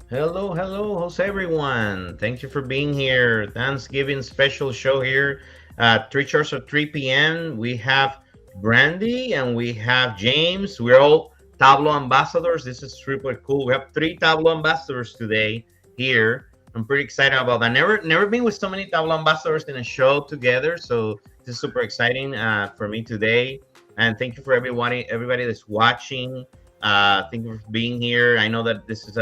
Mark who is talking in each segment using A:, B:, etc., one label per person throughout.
A: Hello, hello. How's everyone? Thank you for being here. Thanksgiving special show here at 3Charts at 3 p.m. We have Brandy and we have James. We're all Tableau ambassadors. This is super cool. We have three Tableau ambassadors today here. I'm pretty excited about that. Never been with so many Tableau ambassadors in a show together. So this is super exciting for me today. And thank you for everybody that's watching. Thank you for being here. I know that this is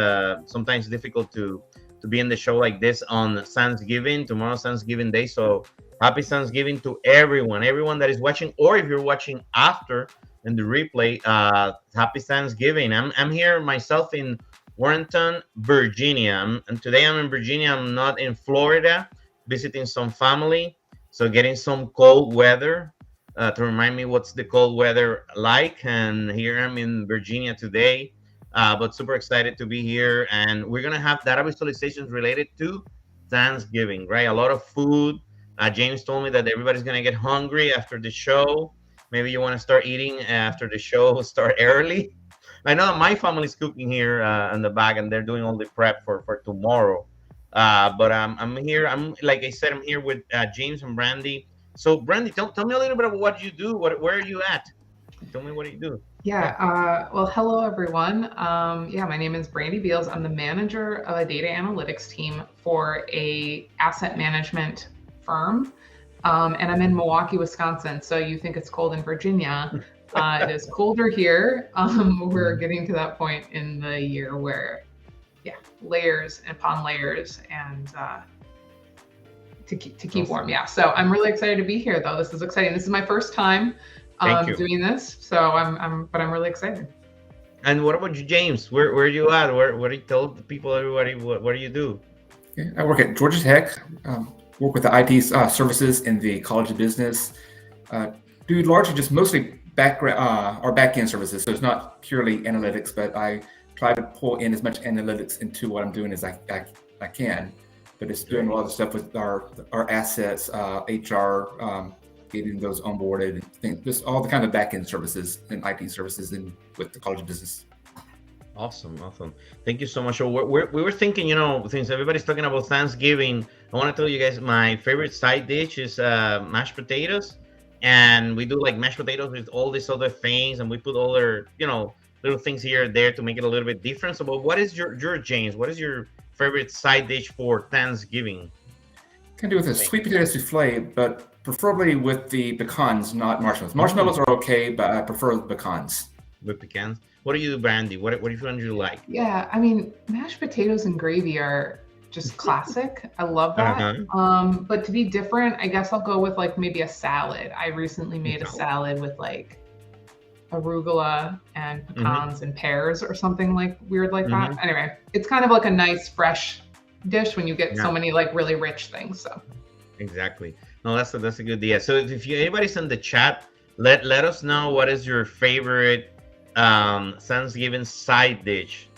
A: sometimes difficult to be in the show like this on Thanksgiving. Tomorrow's Thanksgiving Day, so happy Thanksgiving to everyone that is watching, or if you're watching after in the replay, happy Thanksgiving. I'm here myself in Warrenton, Virginia, and today I'm in Virginia. I'm not in Florida, visiting some family, so getting some cold weather to remind me what's the cold weather like. And here I'm in Virginia today, but super excited to be here. And we're gonna have data visualizations related to Thanksgiving, right? A lot of food. James told me that everybody's gonna get hungry after the show. Maybe you want to start eating after the show start early. I know that my family's cooking here in the back, and they're doing all the prep for tomorrow. But I'm here. I'm like I said, I'm here with James and Brandy. So, Brandy, tell me a little bit about what you do. Where are you at? Tell me what do you do.
B: Yeah, well, hello everyone. Yeah, my name is Brandy Beals. I'm the manager of a data analytics team for a asset management firm, and I'm in Milwaukee, Wisconsin. So you think it's cold in Virginia? It is colder here. We're getting to that point in the year where, yeah, layers upon layers, and to keep warm.
A: Awesome.
B: Yeah. So I'm really excited to be here, though. This is exciting. This is my first time
A: Thank you.
B: doing this, so I'm really excited.
A: And what about you, James? Where are you at? Where do you tell the people, everybody, what do you do?
C: Okay, I work at Georgia Tech, work with the IT services in the College of Business. Do largely just mostly background or back end services. So it's not purely analytics, but I try to pull in as much analytics into what I'm doing as I can. But it's doing a lot of stuff with our assets, HR, getting those onboarded, just all the kind of back end services and IT services in with the College of Business.
A: Awesome, awesome. Thank you so much. So we were thinking, since everybody's talking about Thanksgiving, I want to tell you guys my favorite side dish is mashed potatoes, and we do like mashed potatoes with all these other things, and we put all our, little things here and there to make it a little bit different. So, but what is your James? What is your favorite side dish for Thanksgiving?
C: Can do with a sweet potato souffle, but preferably with the pecans, not marshmallows.
A: Mm,
C: Marshmallows are okay, but I prefer the pecans.
A: with pecans. What do you do, Brandy? What do you like?
B: Yeah, I mean, mashed potatoes and gravy are just classic. I love that.
A: Uh-huh.
B: But to be different, I guess I'll go with like maybe a salad. I recently made a salad with like arugula and
A: Mm-hmm.
B: pecans and pears or something like weird like that.
A: Mm-hmm.
B: Anyway, it's kind of like a nice fresh dish when you get
A: Yeah.
B: so many like really rich things. So
A: Exactly. No, that's a good idea. So if you anybody's in the chat, let us know what is your favorite Thanksgiving side dish.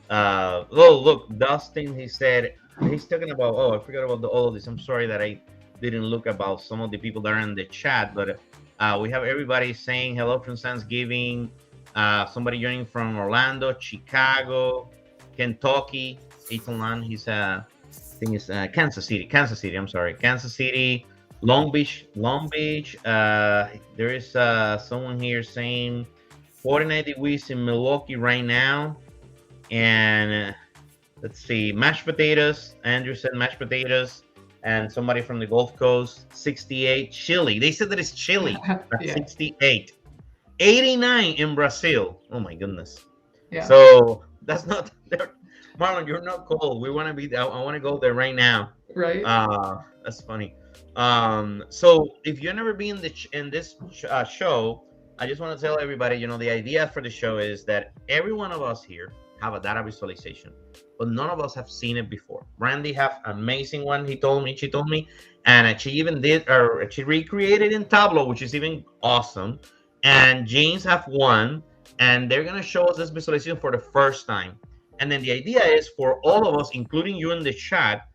A: Oh look, Dustin, he said he's talking about. Oh, I forgot about all of this. I'm sorry that I didn't look about some of the people that are in the chat, but we have everybody saying hello from Thanksgiving. Somebody joining from Orlando, Chicago, Kentucky. Ethan, he's think it's Kansas City. Kansas City. I'm sorry, Kansas City, Long Beach. Long Beach. There is someone here saying 49 degrees in Milwaukee right now, and let's see, mashed potatoes. Andrew said mashed potatoes, and somebody from the Gulf Coast, 68. Chile. They said that it's chilly at
B: yeah,
A: 68. 89 in Brazil. Oh my goodness.
B: yeah,
A: So that's not there. Marlon, you're not cold. We want to be. I want to go there right now.
B: right.
A: That's funny. So if you've never been in this show, I just want to tell everybody, the idea for the show is that every one of us here have a data visualization, but none of us have seen it before. Randy have amazing one. She told me, and she even did, or she recreated in Tableau, which is even awesome. And James have one, and they're gonna show us this visualization for the first time. And then the idea is for all of us, including you in the chat,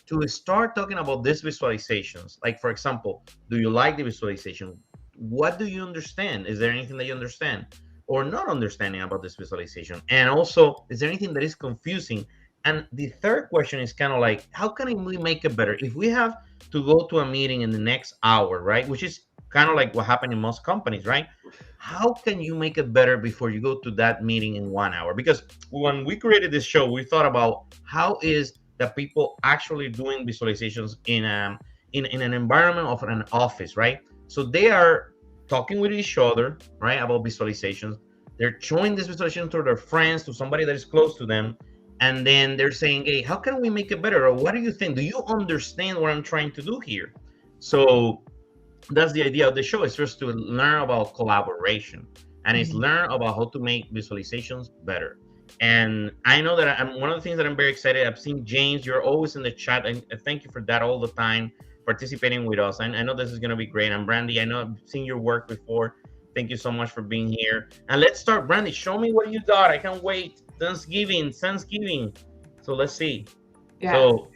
A: to start talking about these visualizations. Like, for example, do you like the visualization? What do you understand? Is there anything that you understand or not understanding about this visualization? And also, is there anything that is confusing And the third question is kind of like, how can we make it better? If we have to go to a meeting in the next hour, right? Which is kind of like what happened in most companies, right? How can you make it better before you go to that meeting in 1 hour? Because when we created this show, we thought about how is the people actually doing visualizations in an environment of an office, right? So they are talking with each other, right, about visualizations. They're showing this visualization to their friends, to somebody that is close to them, and then they're saying, hey, how can we make it better, or what do you think, do you understand what I'm trying to do here? So that's the idea of the show. It's just to learn about collaboration, and it's learn about how to make visualizations better. And I know that I'm one of the things that I'm very excited. I've seen James, you're always in the chat, and thank you for that all the time, participating with us. I know this is going to be great. And Brandy, I know I've seen your work before. Thank you so much for being here. And let's start. Brandy, show me what you got. I can't wait. Thanksgiving. So let's see.
B: Yeah.
A: So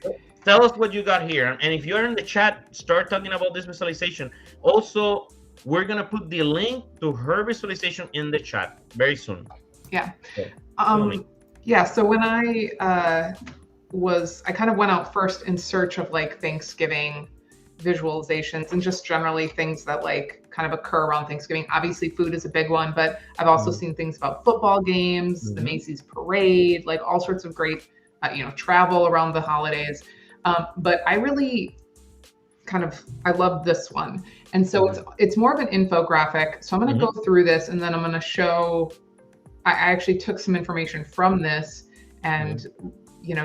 A: tell us what you got here. And if you're in the chat, start talking about this visualization. Also, we're going to put the link to her visualization in the chat very soon.
B: Yeah.
A: So,
B: yeah. So when I kind of went out first in search of like Thanksgiving visualizations and just generally things that like kind of occur around Thanksgiving. Obviously food is a big one, but I've also seen things about football games, the Macy's parade, like all sorts of great, travel around the holidays. But I really I love this one. And so it's more of an infographic. So I'm going to go through this, and then I'm going to show, I actually took some information from this and,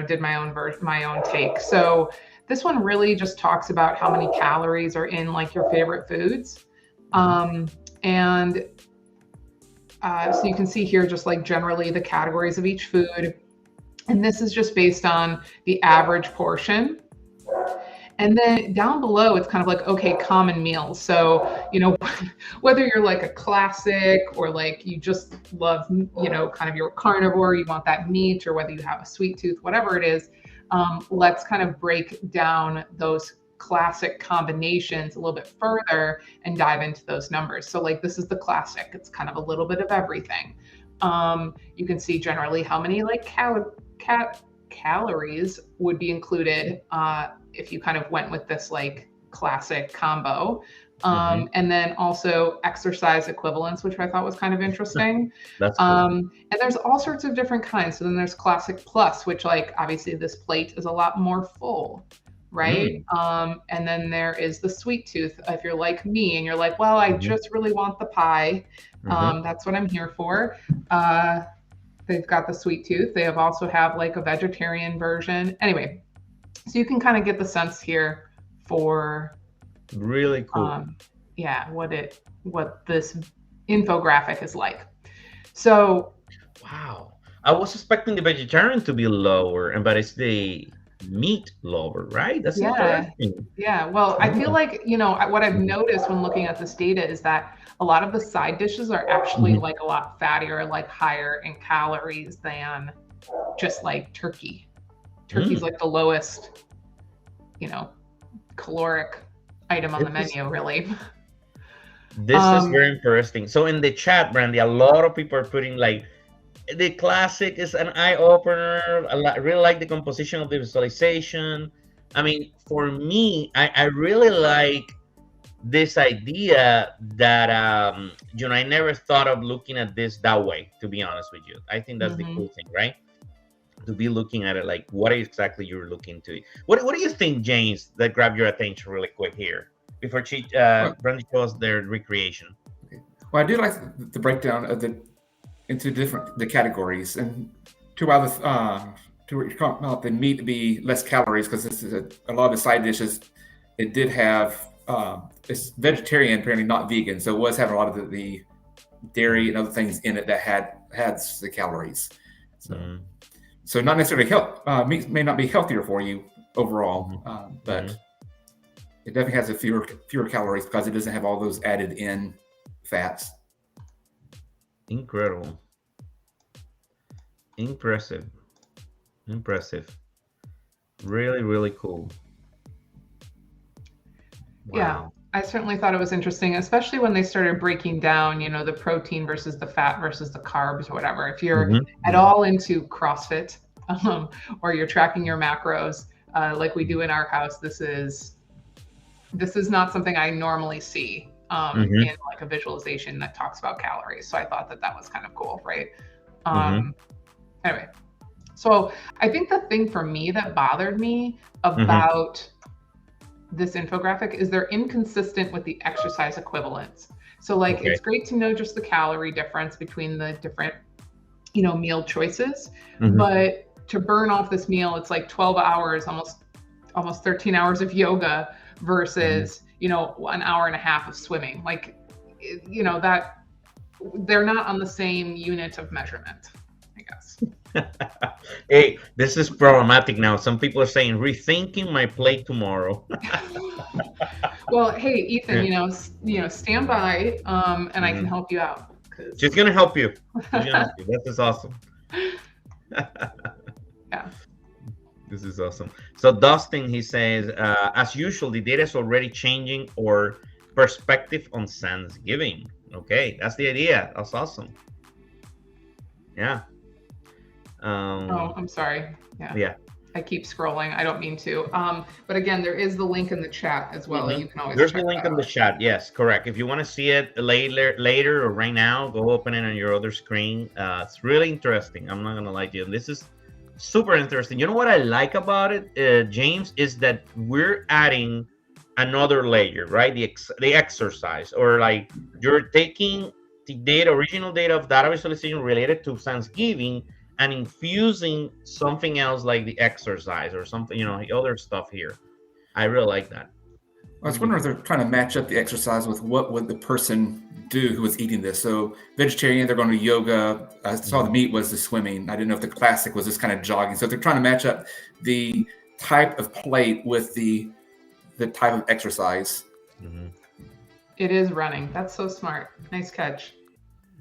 B: did my own take. So this one really just talks about how many calories are in like your favorite foods. So you can see here just like generally the categories of each food. And this is just based on the average portion. And then down below, it's kind of like, okay, common meals. So, whether you're like a classic or like you just love, kind of your carnivore, you want that meat, or whether you have a sweet tooth, whatever it is, let's kind of break down those classic combinations a little bit further and dive into those numbers. So like this is the classic. It's kind of a little bit of everything. You can see generally how many like calories would be included if you kind of went with this like classic combo. And then also exercise equivalents, which I thought was kind of interesting.
A: That's cool.
B: And there's all sorts of different kinds. So then there's classic plus, which like obviously this plate is a lot more full, right? And then there is the sweet tooth. If you're like me and you're like, well, I just really want the pie. That's what I'm here for. They've got the sweet tooth. They also have like a vegetarian version. Anyway, so you can kind of get the sense here for
A: really cool.
B: What this infographic is like. So
A: wow, I was expecting the vegetarian to be lower, but it's the meat lower, right? That's interesting.
B: Yeah, well, I feel like, what I've noticed when looking at this data is that a lot of the side dishes are actually like a lot fattier, like higher in calories than just like turkey. Turkey's like the lowest, caloric item on the menu, really.
A: This is very interesting. So in the chat, Brandy, a lot of people are putting like, the classic is an eye-opener. I really like the composition of the visualization. I mean, for me, I really like this idea that, I never thought of looking at this that way, to be honest with you. I think that's the cool thing, right? To be looking at it like what exactly you're looking to. What do you think, James, that grabbed your attention really quick here before Brandy shows their recreation?
C: Okay. Well, I do like the breakdown of into the categories, and to the meat to be less calories, because this is a lot of the side dishes. It did have it's vegetarian, apparently not vegan, so it was having a lot of the dairy and other things in it that had the calories. So not necessarily meat may not be healthier for you overall, but it definitely has a fewer calories because it doesn't have all those added in fats.
A: Incredible. Impressive. Really, really cool.
B: Wow. Yeah, I certainly thought it was interesting, especially when they started breaking down, the protein versus the fat versus the carbs or whatever. If you're at all into CrossFit, or you're tracking your macros like we do in our house. This is not something I normally see in like a visualization that talks about calories. So I thought that was kind of cool, right? Anyway, so I think the thing for me that bothered me about this infographic is they're inconsistent with the exercise equivalents. So like, it's great to know just the calorie difference between the different, meal choices, but to burn off this meal, it's like 12 hours, almost 13 hours of yoga versus, 1 hour and a half of swimming. Like, that they're not on the same unit of measurement, I guess.
A: Hey, this is problematic now. Some people are saying, rethinking my plate tomorrow.
B: Well, hey, Ethan, stand by, and I can help you out.
A: She's gonna help you. This is awesome.
B: Yeah.
A: This is awesome. So Dustin, he says, as usual, the data is already changing our perspective on Thanksgiving. Okay, that's the idea. That's awesome. Yeah.
B: Oh, I'm sorry.
A: Yeah.
B: I keep scrolling. I don't mean to. But again, there is the link in the chat as well. You can always.
A: There's the link in the chat. Yes, correct. If you want to see it later or right now, go open it on your other screen. It's really interesting. I'm not gonna lie to you. This is super interesting. You know what I like about it, James, is that we're adding another layer, right? The exercise, or like you're taking the original data of data visualization related to Thanksgiving and infusing something else like the exercise or something, other stuff here. I really like that.
C: I was wondering if they're trying to match up the exercise with what would the person do who was eating this. So vegetarian, they're going to yoga. I saw the meat was the swimming. I didn't know if the classic was just kind of jogging. So they're trying to match up the type of plate with the type of exercise.
B: It is running. That's so smart. Nice catch.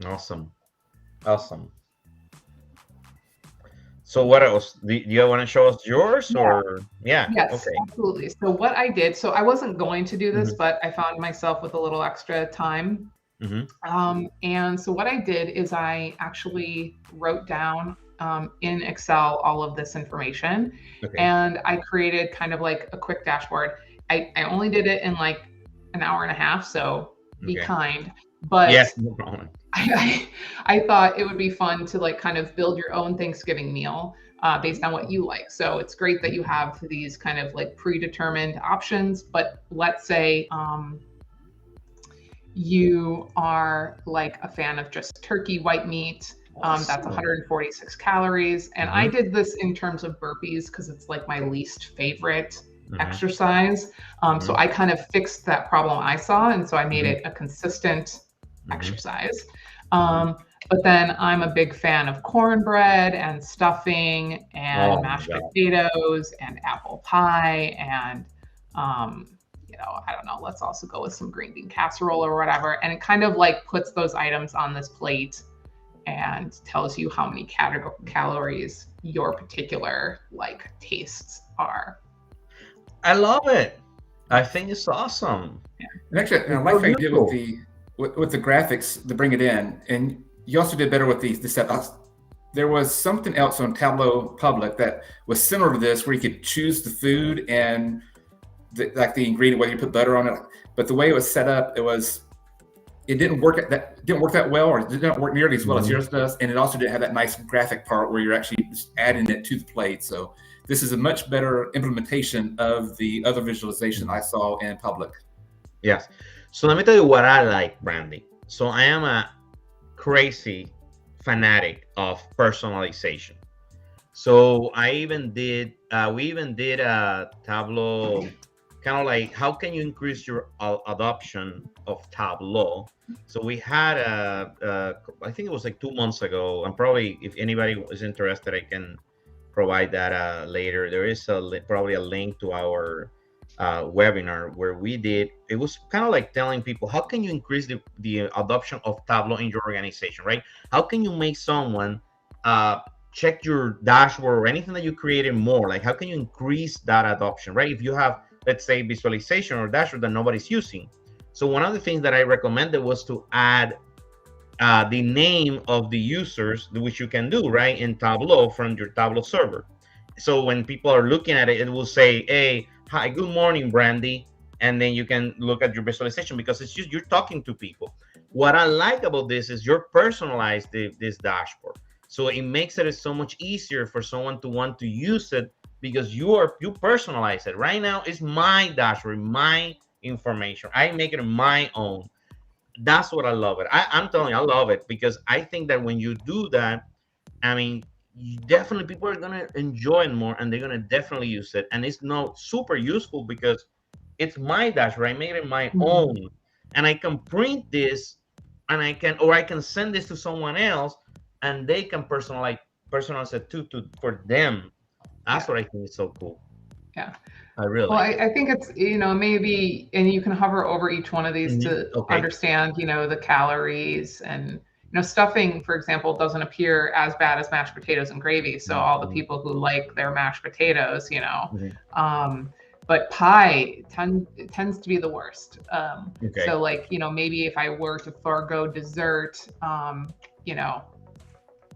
A: Awesome. So what else? Do you want to show us yours or? Yeah.
B: Yes,
A: okay.
B: Absolutely. So what I did, so I wasn't going to do this, but I found myself with a little extra time. And so what I did is I actually wrote down in Excel all of this information, and I created kind of like a quick dashboard. I only did it in like an hour and a half, so be kind. But
A: yes, no problem.
B: I thought it would be fun to like kind of build your own Thanksgiving meal based on what you like. So it's great that you have these kind of like predetermined options, but let's say you are like a fan of just turkey white meat. That's 146 calories. And I did this in terms of burpees because it's like my least favorite exercise. So I kind of fixed that problem I saw. And so I made it a consistent exercise. But then I'm a big fan of cornbread and stuffing and mashed potatoes and apple pie and, I don't know, let's also go with some green bean casserole or whatever. And it kind of like puts those items on this plate and tells you how many calories your particular like tastes are.
A: I love it. I think it's awesome.
C: Yeah. And actually, I like how you did with the graphics to bring it in, and you also did better with the setups. There was something else on Tableau Public that was similar to this, where you could choose the food and the ingredient, whether you put butter on it. But the way it was set up, it didn't work that well, or it didn't work nearly as well as yours does, and it also didn't have that nice graphic part where you're actually just adding it to the plate. So this is a much better implementation of the other visualization I saw in Public.
A: Yes. So let me tell you what I like, Brandy. So I am a crazy fanatic of personalization. So we even did a Tableau, kind of like, how can you increase your adoption of Tableau? So we had I think it was like 2 months ago, and probably if anybody is interested, I can provide that later. There is probably a link to our webinar where we did. It was kind of like telling people, how can you increase the adoption of Tableau in your organization, right? How can you make someone check your dashboard or anything that you created more? Like, how can you increase that adoption, right? If you have, let's say, visualization or dashboard that nobody's using. So one of the things that I recommended was to add the name of the users, which you can do right in Tableau from your Tableau server. So when people are looking at it, it will say, "Hey, hi, good morning, Brandy," and then you can look at your visualization because it's just you're talking to people. What I like about this is you're personalized this dashboard, so it makes it so much easier for someone to want to use it because you personalize it. Right now, it's my dashboard, my information. I make it my own. That's what I love it. I'm telling you, I love it because I think that when you do that, I mean, definitely people are gonna enjoy it more, and they're gonna definitely use it. And it's not super useful because it's my dashboard. I made it my own, and I can print this, and I can send this to someone else, and they can personalize it too for them. That's
B: Yeah.
A: what I think is so cool.
B: Yeah.
A: I really
B: Well,
A: like it.
B: I think it's, maybe, and you can hover over each one of these to
A: Okay.
B: understand, the calories and, stuffing, for example, doesn't appear as bad as mashed potatoes and gravy. So all the
A: Mhm.
B: people who like their mashed potatoes,
A: Mhm.
B: but pie tends to be the worst.
A: Okay.
B: So like, maybe if I were to forego dessert, you know,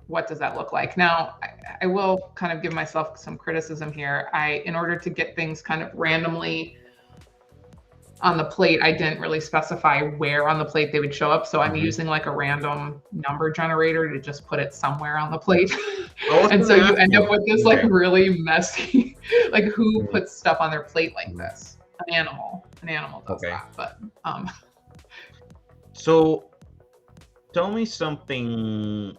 B: what does that look like? Now, I will kind of give myself some criticism here. In order to get things kind of randomly on the plate, I didn't really specify where on the plate they would show up. So I'm
A: Mhm.
B: using like a random number generator to just put it somewhere on the plate.
A: I was
B: And so
A: gonna
B: you
A: ask
B: end up
A: you.
B: with this like
A: Okay.
B: really messy, like who
A: Mhm.
B: puts stuff on their plate like
A: Mhm.
B: this? An animal does
A: Okay.
B: that. But um,
A: So tell me something,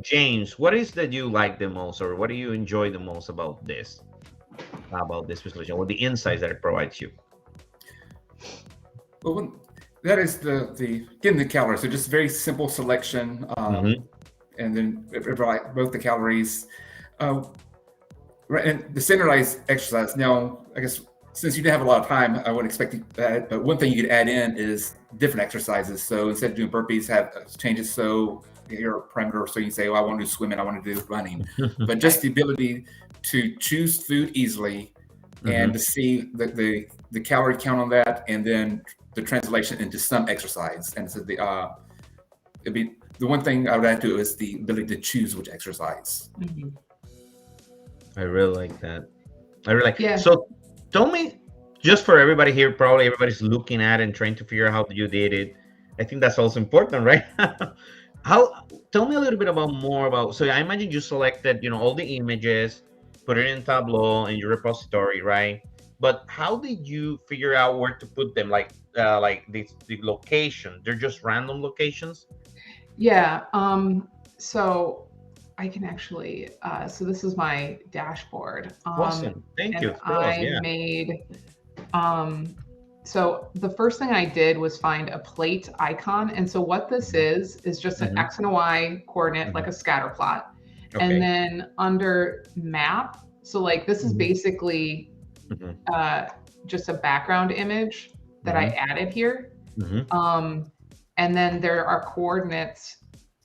A: James. What is that you like the most, or what do you enjoy the most about this visualization, or the insights that it provides you?
C: Well, that is the getting the calories. So just very simple selection,
A: Mm-hmm.
C: and then both the calories. Uh, right, and the standardized exercise. Now, I guess since you didn't have a lot of time, I wouldn't expect that. But one thing you could add in is different exercises. So instead of doing burpees, have changes. So your parameter. So you say, "Oh, I want to do swimming. I want to do running," but just
B: right.
C: the ability to choose food easily and
A: Mm-hmm.
C: to see the calorie count on that, and then the translation into some exercise. And so it'd be the one thing I would add to it is the ability to choose which exercise.
B: Mhm.
A: I really like that. I really like.
B: Yeah.
A: So tell me, just for everybody here, probably everybody's looking at and trying to figure out how you did it. I think that's also important, right? How? Tell me a little bit about more about. So I imagine you selected, all the images, put it in Tableau in your repository, right? But how did you figure out where to put them? Like the location? They're just random locations.
B: Yeah. So I can actually, so this is my dashboard.
A: Awesome. Thank
B: And
A: you. Show us.
B: I
A: Yeah.
B: made, so the first thing I did was find a plate icon. And so what this
A: Hmm.
B: is just an
A: Hmm.
B: X and a Y coordinate, like
A: Hmm.
B: a scatter plot. And
A: Okay.
B: then under map, so like this is
A: Hmm.
B: basically
A: Hmm.
B: uh, just a background image that I
A: Hmm.
B: added here.
A: Hmm.
B: Um, and then there are coordinates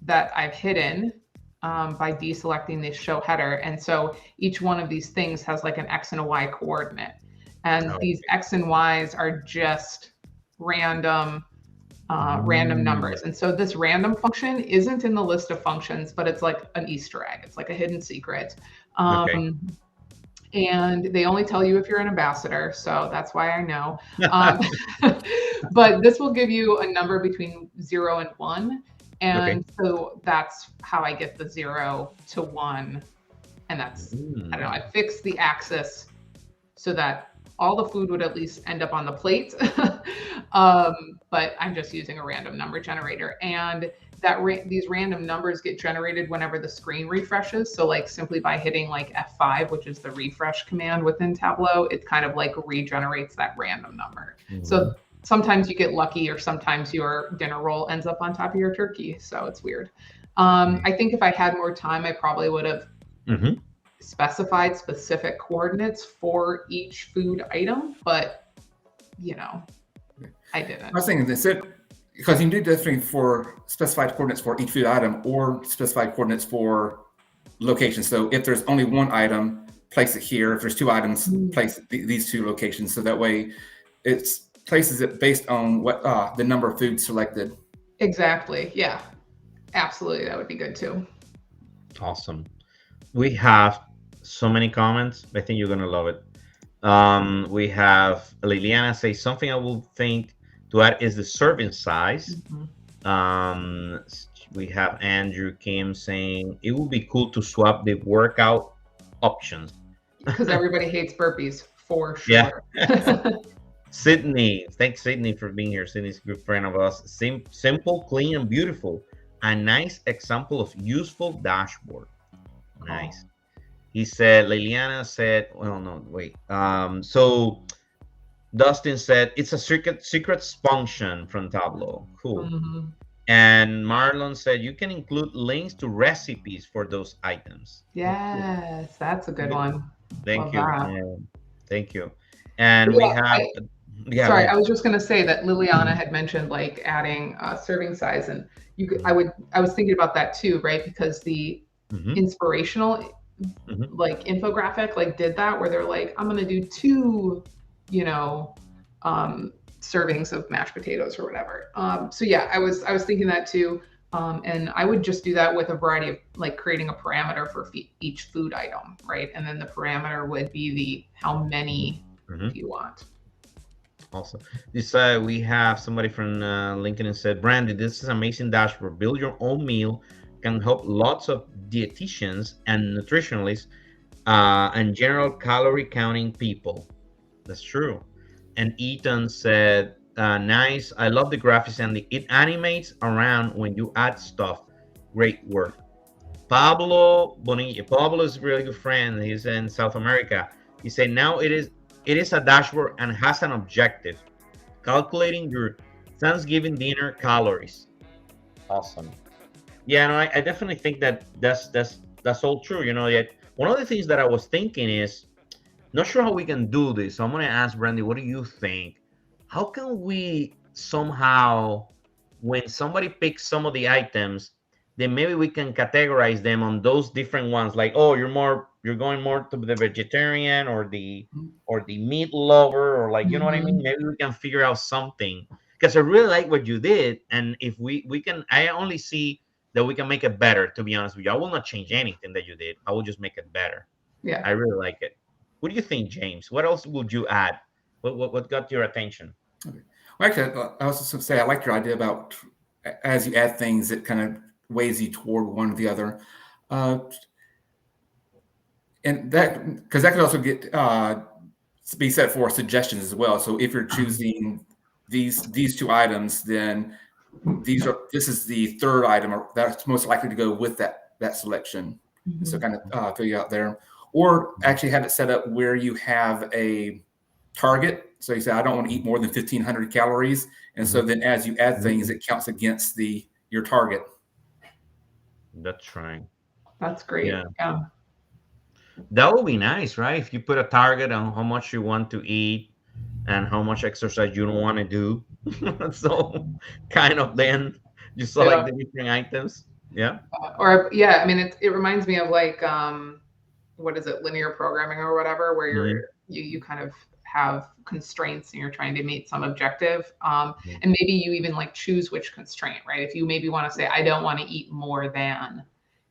B: that I've hidden by deselecting the show header. And so each one of these things has like an X and a Y coordinate. And these
A: Okay.
B: X and Ys are just random random
A: Mm.
B: numbers. And so this random function isn't in the list of functions, but it's like an Easter egg. It's like a hidden secret.
A: Okay.
B: Um, and they only tell you if you're an ambassador, so that's why I know. Um, but this will give you a number between 0 and 1,
A: Okay.
B: and so that's how I get the 0 to 1, and that's, I don't know,
A: Mm.
B: I fixed the axis so that all the food would at least end up on the plate. But I'm just using a random number generator, and these random numbers get generated whenever the screen refreshes. So like simply by hitting like F5, which is the refresh command within Tableau, it kind of like regenerates that random number.
A: Mhm.
B: So sometimes you get lucky, or sometimes your dinner roll ends up on top of your turkey. So it's weird. I think if I had more time, I probably would have
A: Mhm.
B: specified specific coordinates for each food item, but you know, I
C: I was
B: didn't.
C: thinking this it because you can do different for specified coordinates for each food item or specified coordinates for location. So if there's only one item, place it here. If there's two items, place these two locations. So that way, it's places it based on what the number of foods selected.
B: Exactly. Yeah. Absolutely. That would be good too.
A: Awesome. We have so many comments. I think you're gonna love it. We have Liliana say something I will think to add is the serving size.
B: Mhm.
A: We have Andrew Kim saying it would be cool to swap the workout options.
B: Because everybody hates burpees for
A: Yeah.
B: sure.
A: Sydney, thanks Sydney for being here. Sydney's a good friend of us. Simple, clean, and beautiful. A nice example of useful dashboard.
B: Oh,
A: Nice. He said, Liliana said, well, no, wait. So Dustin said it's a secret function from Tableau. Cool.
B: mhm.
A: And Marlon said you can include links to recipes for those items. Oh, cool.
B: Yes, that's a good
A: Good.
B: one.
A: Thank
B: Love
A: you.
B: that.
A: Thank you. And we
B: Yeah,
A: have, yeah, go
B: sorry,
A: ahead.
B: I was just going to say that Liliana had mentioned like adding serving size, and I was thinking about that too, right? Because the
A: Hmm.
B: inspirational
A: Hmm.
B: like infographic like did that where they're like, I'm going to do two, you know, um, servings of mashed potatoes or whatever. So yeah, I was thinking that too. And I would just do that with a variety of like creating a parameter for each food item, right? And then the parameter would be the how many
A: Hmm.
B: do you want?
A: Awesome. This we have somebody from LinkedIn said, Brandy, this is amazing dashboard. Build your own meal can help lots of dietitians and nutritionalists and general calorie counting people. That's true. And Ethan said, nice. I love the graphics and it animates around when you add stuff. Great work. Pablo Bonilla. Pablo is a really good friend. He's in South America. He said now it is a dashboard and has an objective. Calculating your Thanksgiving dinner calories. Awesome. Yeah, no, I definitely think that that's all true. Yet one of the things that I was thinking is not sure how we can do this. So I'm gonna ask Brandy, what do you think? How can we somehow, when somebody picks some of the items, then maybe we can categorize them on those different ones, like, oh, you're going more to the vegetarian or the meat lover, or like, you know what I mean?
B: Mm-hmm.
A: Maybe we can figure out something. Because I really like what you did, and if we can, I only see that we can make it better. To be honest with you, I will not change anything that you did. I will just make it better.
B: Yeah.
A: I really like it. What do you think, James? What else would you add? What got your attention?
C: Okay. Well, actually, I was just going to say I like your idea about as you add things, it kind of weighs you toward one or the other, uh, and that because that could also get be set for suggestions as well. So if you're choosing these two items, then this is the third item that's most likely to go with that selection. And so
B: Mm-hmm.
C: kind of fill you out there, or actually have it set up where you have a target. So you say, I don't want to eat more than 1,500 calories. And so
A: Hmm.
C: then as you add things, it counts against your target.
A: That's right.
B: That's great.
A: Yeah,
B: Yeah.
A: that would be nice, right? If you put a target on how much you want to eat and how much exercise you don't want to do, so kind of then you select
B: Yeah.
A: the different items. Yeah.
B: Or yeah, I mean, it reminds me of like what is it, linear programming or whatever, where
A: Hmm.
B: you kind of have constraints and you're trying to meet some objective.
A: Hmm.
B: And maybe you even like choose which constraint, right? If you maybe want to say, I don't want to eat more than,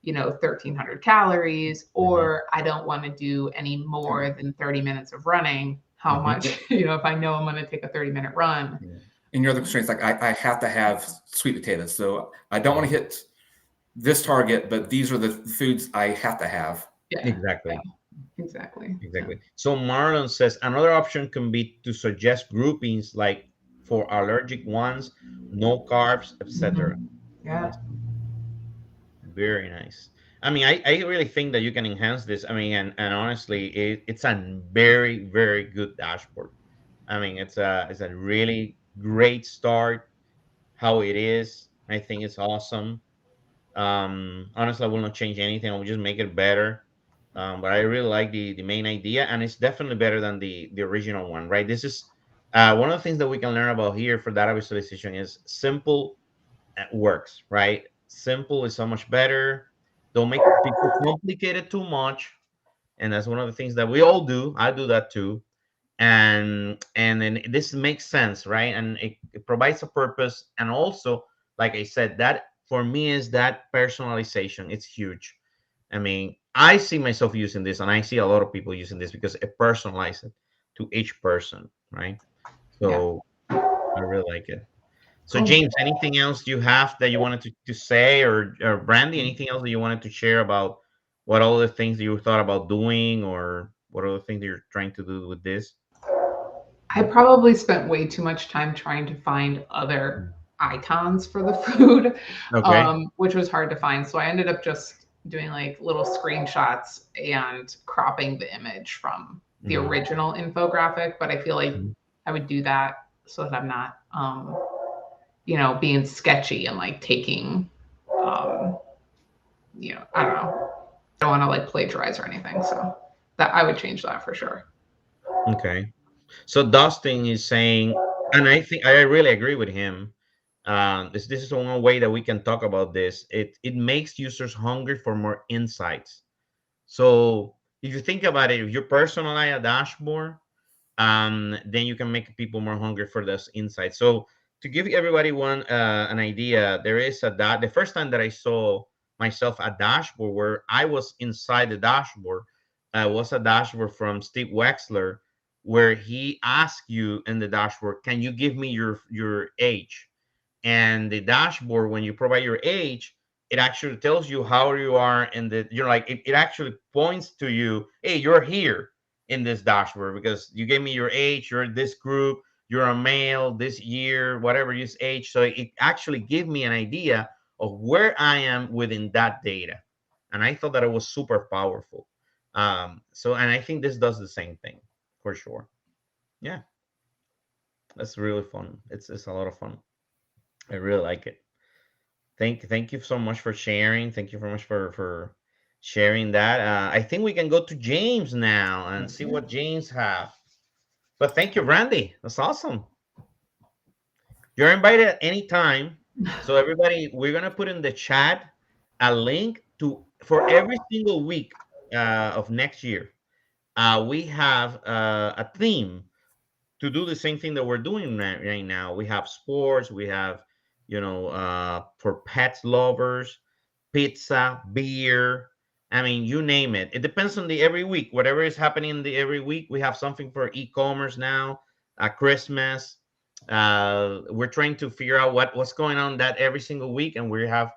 B: 1,300 calories,
A: Hmm.
B: or I don't want to do any more than 30 minutes of running. How
A: Hmm.
B: much, if I know I'm going to take a 30-minute run.
C: And your other constraints, like I have to have sweet potatoes. So I don't want to hit this target, but these are the foods I have to have.
B: Yeah, yeah,
A: Exactly.
B: exactly. Yeah.
A: Exactly. So Marlon says another option can be to suggest groupings like for allergic ones, no carbs, etc.
B: Mhm. Yeah.
A: Awesome. Very nice. I mean, I really think that you can enhance this. I mean, and honestly, it's a very, very good dashboard. I mean, it's a really great start. How it is, I think it's awesome. Honestly, I will not change anything. I will just make it better. But I really like the main idea, and it's definitely better than the original one, right? This is one of the things that we can learn about here for data visualization is simple works, right? Simple is so much better. Don't make people complicated too much, and that's one of the things that we all do. I do that too, and then this makes sense, right? And it provides a purpose, and also like I said, that for me is that personalization. It's huge. I mean, I see myself using this, and I see a lot of people using this because it personalizes it to each person, right?
B: Yeah.
A: So I really like it. So
B: Cool.
A: James, anything else you have that you wanted to say, or Brandy, anything else that you wanted to share about what all the things that you thought about doing, or what other things that you're trying to do with this?
B: I probably spent way too much time trying to find other icons for the food,
A: Okay.
B: which was hard to find. So I ended up just doing like little screenshots and cropping the image from the
A: Hmm.
B: original infographic. But I feel like I would do that so that I'm not, being sketchy and like taking, um, I don't know. I don't want to like plagiarize or anything. So that I would change that for sure.
A: Okay. So Dustin is saying, and I think I really agree with him. This is one way that we can talk about this. It makes users hungry for more insights. So if you think about it, if you personalize a dashboard, then you can make people more hungry for those insights. So to give everybody an idea, there is the first time that I saw myself a dashboard where I was inside the dashboard was a dashboard from Steve Wexler, where he asked you in the dashboard, "Can you give me your age?" And the dashboard, when you provide your age, it actually tells you how you are, and you're like it actually points to you, hey, you're here in this dashboard because you gave me your age, you're this group, you're a male, this year, whatever this age. So it actually gave me an idea of where I am within that data. And I thought that it was super powerful. And I think this does the same thing for sure. Yeah, that's really fun. It's a lot of fun. I really like it. Thank you so much for sharing. Thank you very much for sharing that. I think we can go to James now and see what James have. But thank you, Randy. That's awesome. You're invited at any time. So everybody, we're gonna put in the chat a link to for every single week of next year. We have a theme to do the same thing that we're doing right now. We have sports, we have, for pets lovers, pizza, beer. I mean, you name it. It depends on the every week. Whatever is happening the every week, we have something for e-commerce now, Christmas. We're trying to figure out what's going on that every single week, and we have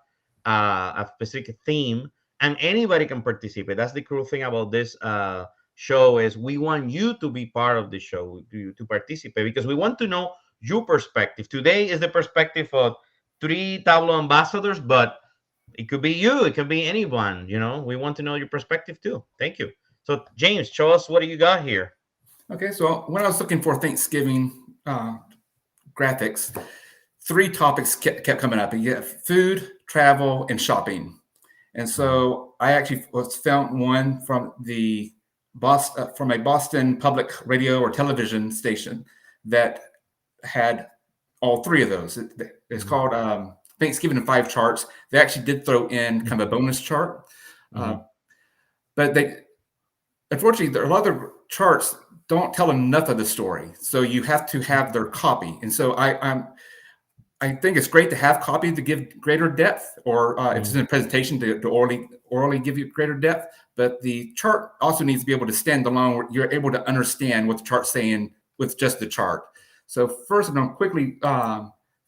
A: a specific theme, and anybody can participate. That's the cool thing about this show is we want you to be part of the show to participate because we want to know your perspective. Today is the perspective of three Tableau ambassadors, but it could be you, it could be anyone. We want to know your perspective too. Thank you. So James, show us what do you got here.
C: Okay, so when I was looking for Thanksgiving graphics, three topics kept coming up. You have food, travel, and shopping. And so I actually found one from from a Boston public radio or television station that had all three of those. It's called Thanksgiving in 5 charts. They actually did throw in kind of a bonus chart, but unfortunately, there are a lot of charts don't tell enough of the story. So you have to have their copy. And so I think it's great to have copy to give greater depth, or if it's in a presentation to orally give you greater depth. But the chart also needs to be able to stand alone where you're able to understand what the chart's saying with just the chart. So first, I'm going to quickly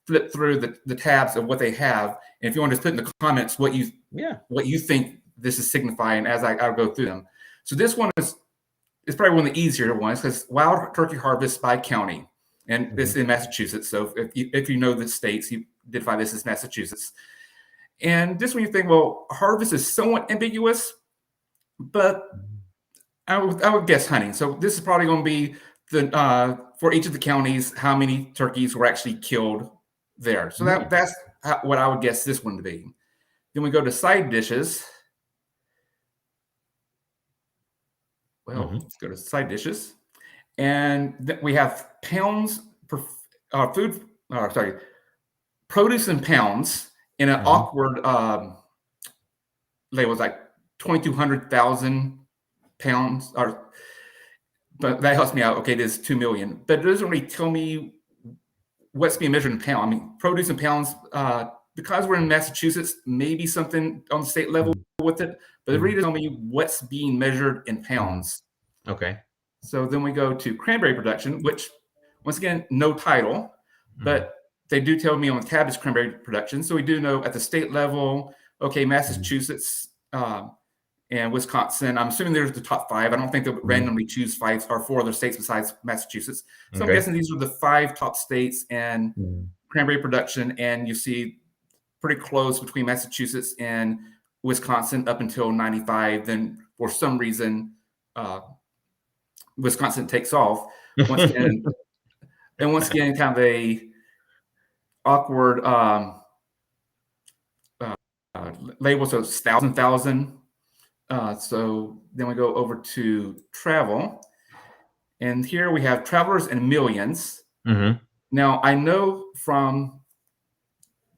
C: flip through the tabs of what they have. And if you want to put in the comments what you think this is signifying as I'll go through them. So this one is probably one of the easier ones because wild turkey harvest by county. And this is in Massachusetts. So if you know the states, you identify this as Massachusetts. And this one you think, well, harvest is somewhat ambiguous, but I would guess hunting. So this is probably going to be for each of the counties, how many turkeys were actually killed there. So that's what I would guess this one to be. Then we go to side dishes. Well, let's go to side dishes. And we have pounds per produce in pounds in an awkward label. It was like 2,200,000 pounds, but that helps me out. Okay, it is 2 million, but it doesn't really tell me what's being measured in pounds. I mean, produce in pounds because we're in Massachusetts, maybe something on the state level with it, but it really doesn't tell me what's being measured in pounds.
A: Okay.
C: So then we go to Cranberry Production, which, once again, no title, but they do tell me on tab is Cranberry Production. So we do know at the state level, okay, Massachusetts and Wisconsin. I'm assuming there's the top 5. I don't think they would randomly choose 5 or 4 other states besides Massachusetts. So I'm guessing these are the 5 top states and Cranberry Production, and you see pretty close between Massachusetts and Wisconsin up until 95. Then for some reason, Wisconsin takes off once again, and once again, kind of a awkward label. So it's 1,000. So then we go over to travel, and here we have travelers and millions. Now I know from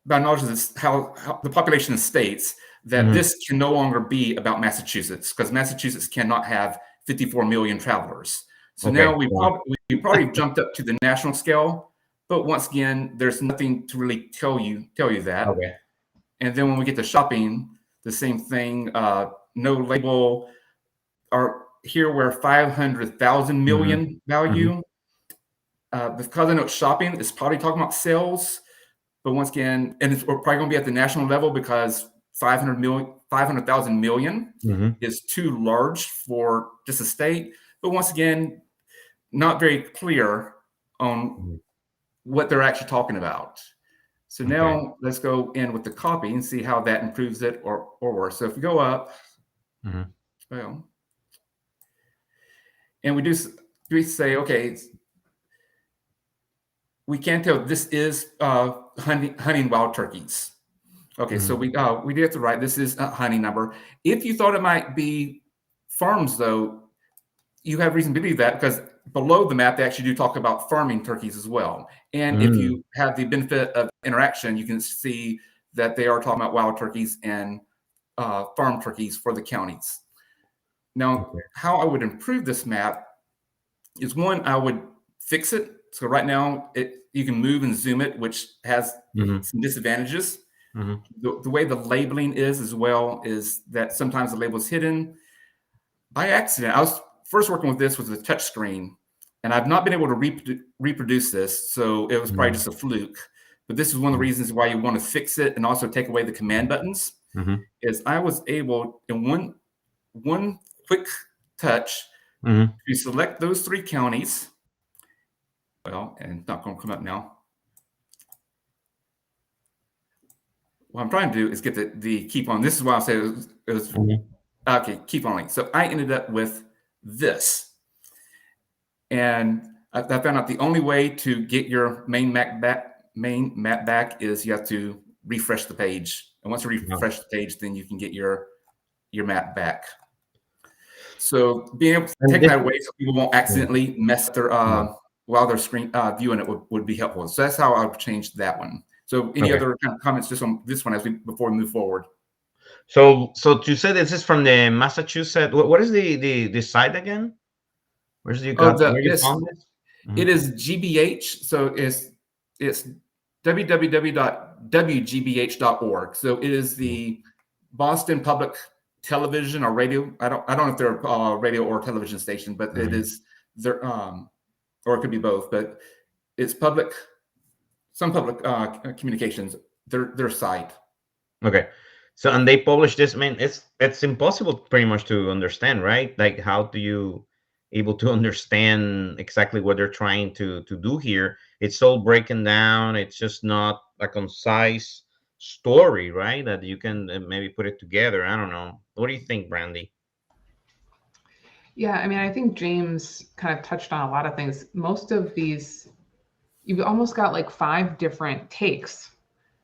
C: my knowledge of this, how the population of states, that this can no longer be about Massachusetts, because Massachusetts cannot have 54 million travelers. So now we probably jumped up to the national scale, but once again, there's nothing to really tell you that. And then when we get to shopping, the same thing. No label. Here we're 500,000 million value. Because I know shopping is probably talking about sales. But once again, and we're probably going to be at the national level because 500,000 million is too large for just a state. But once again, not very clear on what they're actually talking about. So now let's go in with the copy and see how that improves it or worse. So if we go up, well, and we say, okay, we can tell this is hunting wild turkeys. Okay, so we do have to write this is a hunting number. If you thought it might be farms, though, you have reason to believe that, because below the map they actually do talk about farming turkeys as well. And if you have the benefit of interaction, you can see that they are talking about wild turkeys and farm turkeys for the counties. Now, how I would improve this map is, one, I would fix it. So right now, you can move and zoom it, which has some disadvantages. The way the labeling is as well is that sometimes the label is hidden by accident. I was first working with this with a touch screen, and I've not been able to reproduce this, so it was probably just a fluke. But this is one of the reasons why you want to fix it and also take away the command buttons. Is I was able, in one quick touch, to select those 3 counties. Well, and it's not going to come up now. What I'm trying to do is get the keep on. This is why I say it was okay, keep on. So I ended up with this. And I found out the only way to get your main map back is you have to refresh the page. And once you refresh the page, then you can get your map back. So being able to take that away so people won't accidentally mess up their while they're screen viewing it would be helpful. So that's how I would change that one. So any other kind of comments just on this one before we move forward?
A: So you said this is from the Massachusetts. What is the site again? Where's the where you found this?
C: It is GBH. So it's www.wgbh.org. So it is the Boston Public Television or Radio. I don't know if they're a radio or television station, but it is their or it could be both. But it's some public communications. Their site.
A: Okay. So, and they publish this. I mean, it's impossible pretty much to understand, right? Like, how do you able to understand exactly what they're trying to do here? It's all breaking down. It's just not a concise story, right? That you can maybe put it together. I don't know. What do you think, Brandy?
B: Yeah, I mean, I think James kind of touched on a lot of things. Most of these, you've almost got like 5 different takes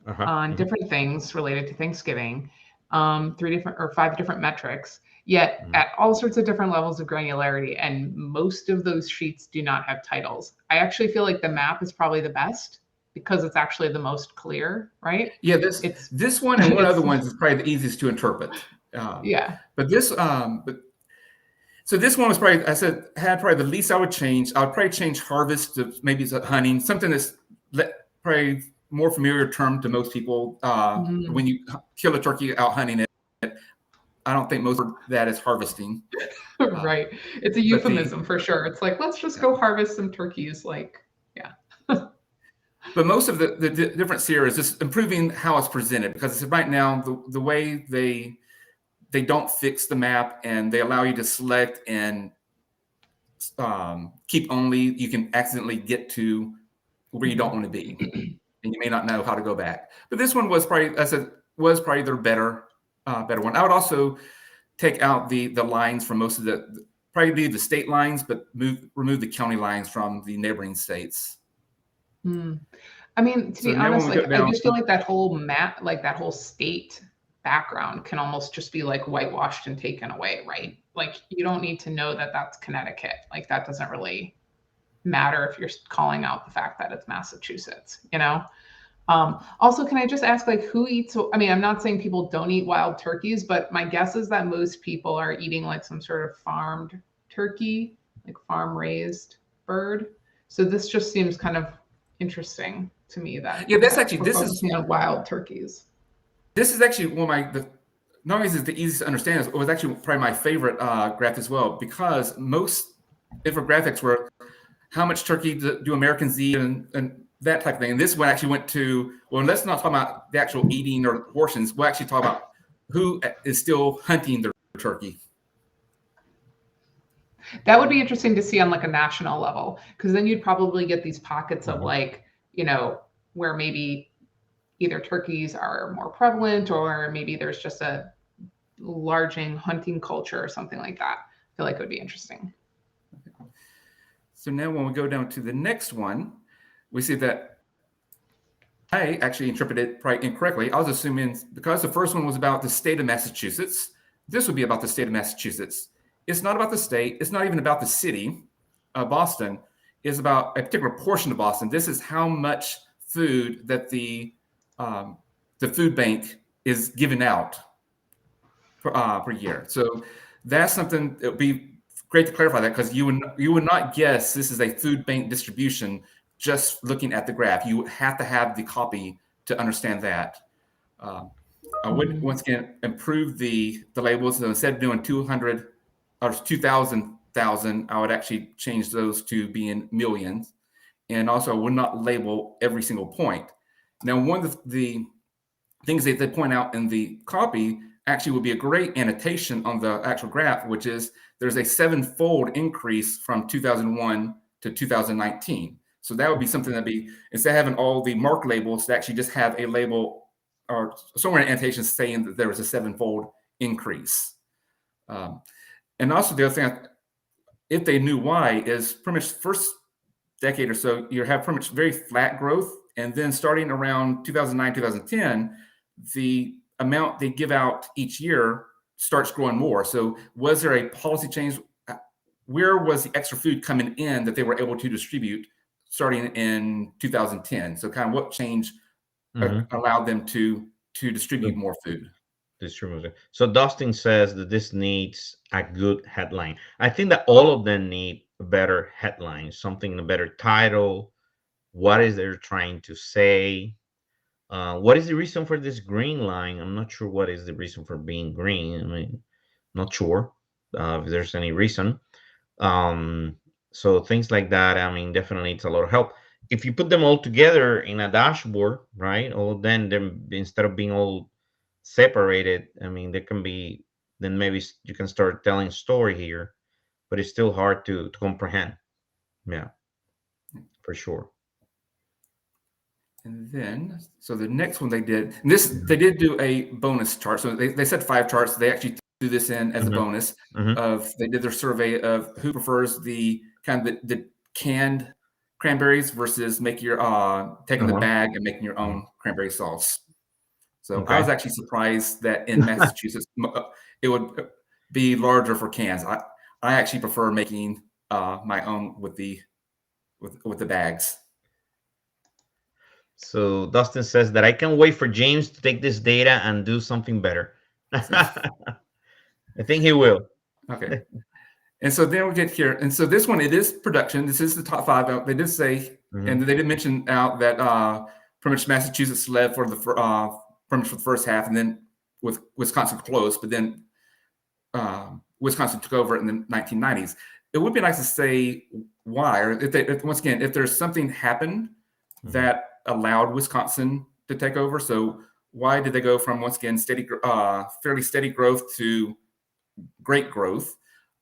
B: on different things related to Thanksgiving, 5 different metrics, yet at all sorts of different levels of granularity. And most of those sheets do not have titles. I actually feel like the map is probably the best because it's actually the most clear, right?
C: Yeah, this one and one other ones is probably the easiest to interpret. But this, so this one was probably, I said, had probably the least I would change. I would probably change harvest to maybe hunting, something that's probably more familiar term to most people. When you kill a turkey out hunting it, I don't think most of that is harvesting.
B: Right. It's a euphemism for sure. It's like, let's just go harvest some turkeys. Like, yeah.
C: But most of the difference here is just improving how it's presented, because right now the way they don't fix the map and they allow you to select and keep only, you can accidentally get to where you don't want to be, and you may not know how to go back. But this one was probably, as I said, was probably their better one. I would also take out the lines from most of probably leave the state lines, but remove the county lines from the neighboring states.
B: I mean, to be honest, like I just feel like that whole map, like that whole state background can almost just be like whitewashed and taken away, right? Like you don't need to know that that's Connecticut. Like that doesn't really matter if you're calling out the fact that it's Massachusetts, you know? Also, can I just ask, like, who eats? I mean, I'm not saying people don't eat wild turkeys, but my guess is that most people are eating like some sort of farmed turkey, like farm raised bird. So this just seems kind of interesting to me that
C: that's actually, this is
B: wild turkeys.
C: This is actually one of not only is it the easiest to understand, it was actually probably my favorite graph as well, because most infographics were how much turkey do Americans eat and that type of thing. And this one actually went to, well, let's not talk about the actual eating or portions. We'll actually talk about who is still hunting their turkey.
B: That would be interesting to see on like a national level, because then you'd probably get these pockets of like, you know, where maybe either turkeys are more prevalent or maybe there's just a larging hunting culture or something like that. I feel like it would be interesting.
C: So now when we go down to the next one, we see that I actually interpreted it probably incorrectly. I was assuming because the first one was about the state of Massachusetts, this would be about the state of Massachusetts. It's not about the state. It's not even about the city of Boston. It's about a particular portion of Boston. This is how much food that the food bank is giving out per year. So that's something that would be great to clarify that, because you would not guess this is a food bank distribution just looking at the graph. You have to have the copy to understand that. I would once again improve the labels. So instead of doing 200 or 2,000, I would actually change those to being millions. And also I would not label every single point. Now, one of the things that they point out in the copy actually would be a great annotation on the actual graph, which is there's a 7-fold increase from 2001 to 2019. So that would be something that'd be, instead of having all the mark labels, to actually just have a label or somewhere in annotation saying that there was a 7-fold increase. And also the other thing, if they knew why, is pretty much first decade or so, you have pretty much very flat growth. And then starting around 2009, 2010, the amount they give out each year starts growing more. So was there a policy change? Where was the extra food coming in that they were able to distribute starting in 2010? So kind of what change allowed them to distribute more food?
A: So Dustin says that this needs a good headline. I think that all of them need a better headline, something, a better title. What is they're trying to say? What is the reason for this green line? I'm not sure what is the reason for being green. I mean, not sure if there's any reason. So things like that, I mean, definitely it's a lot of help. If you put them all together in a dashboard, right? Or then instead of being all separated, I mean, there can be, then maybe you can start telling story here, but it's still hard to comprehend. Yeah, for sure.
C: And then, so the next one they did, and they did do a bonus chart. So they said 5 charts. They actually threw this in as a bonus of, they did their survey of who prefers the kind of the canned cranberries versus taking the bag and making your own cranberry sauce. So I was actually surprised that in Massachusetts, it would be larger for cans. I actually prefer making my own with the bags.
A: So Dustin says that I can't wait for James to take this data and do something better. I think he will.
C: Okay. And so then we get here. And so this one, it is production. This is the top 5. They did say, and they did mention out that pretty much Massachusetts led for the pretty much for the first half, and then with Wisconsin close, but then Wisconsin took over in the 1990s. It would be nice to say why, or once again, if there's something happened that allowed Wisconsin to take over. So why did they go from, once again, fairly steady growth to great growth?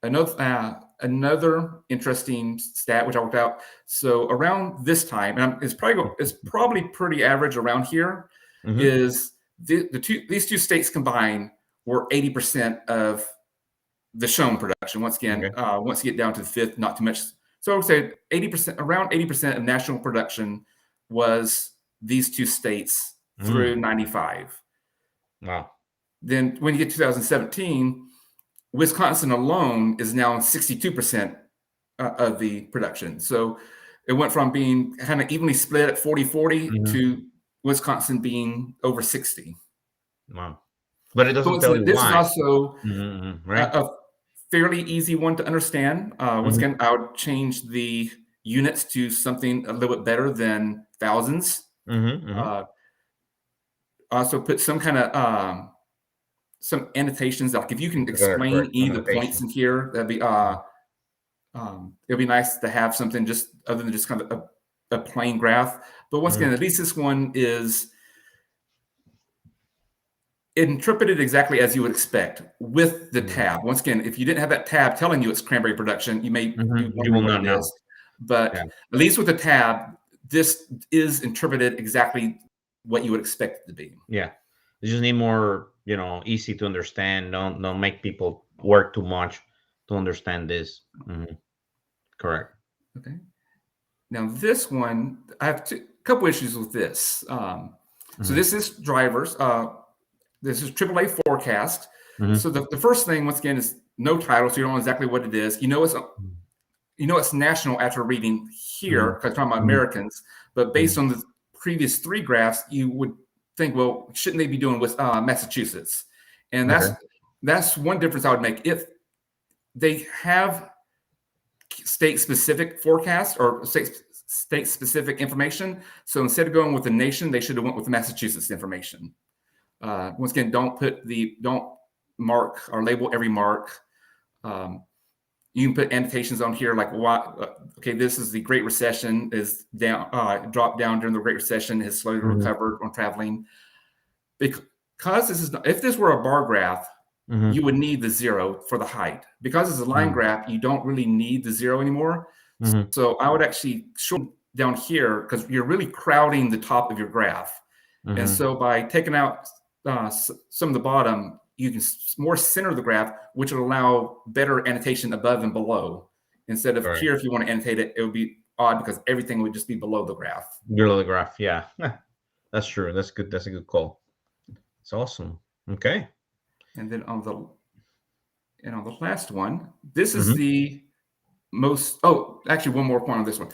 C: Another interesting stat which I worked out. So around this time, and it's probably pretty average around here, is these two states combined were 80% of the shown production. Once again, once you get down to the fifth, not too much. So I would say 80%, around 80% of national production was these two states through 95.
A: Wow.
C: Then when you get 2017, Wisconsin alone is now 62% of the production. So it went from being kind of evenly split at 40-40 to Wisconsin being over 60.
A: Wow. But it doesn't tell you
C: this
A: why.
C: is also
A: right.
C: a fairly easy one to understand. Once again, I would change the units to something a little bit better than thousands. Also put some kind of some annotations, like if you can explain the points in here, that'd be it'd be nice to have something just other than just kind of a plain graph. But once again, at least this one is interpreted exactly as you would expect with the tab. Once again, if you didn't have that tab telling you it's Cranberry Production, you may
A: you will not know.
C: But at least with the tab, this is interpreted exactly what you would expect it to be.
A: Yeah, you just need more, easy to understand. Don't make people work too much to understand this. Correct.
C: Okay. Now this one, I have a couple issues with this. So this is drivers. This is AAA forecast. So the first thing, once again, is no title, so you don't know exactly what it is. It's national after reading here, because I'm talking about Americans. But based on the previous three graphs, you would think, well, shouldn't they be doing with Massachusetts? And that's one difference I would make. If they have state-specific forecast or state-specific information, so instead of going with the nation, they should have went with Massachusetts information. Once again, don't mark or label every mark. You can put annotations on here like okay, this is the Great Recession is down, dropped down during the Great Recession, has slowly recovered on traveling. Because if this were a bar graph, you would need the 0 for the height. Because it's a line graph, you don't really need the 0 anymore. So I would actually show down here, because you're really crowding the top of your graph. And so by taking out some of the bottom, you can more center the graph, which will allow better annotation above and below. Instead of here, if you want to annotate it, it would be odd because everything would just be below the graph.
A: Below the graph, yeah. That's true. That's good. That's a good call. It's awesome. Okay.
C: And then on the last one, this is the most. Oh, actually, one more point on this one.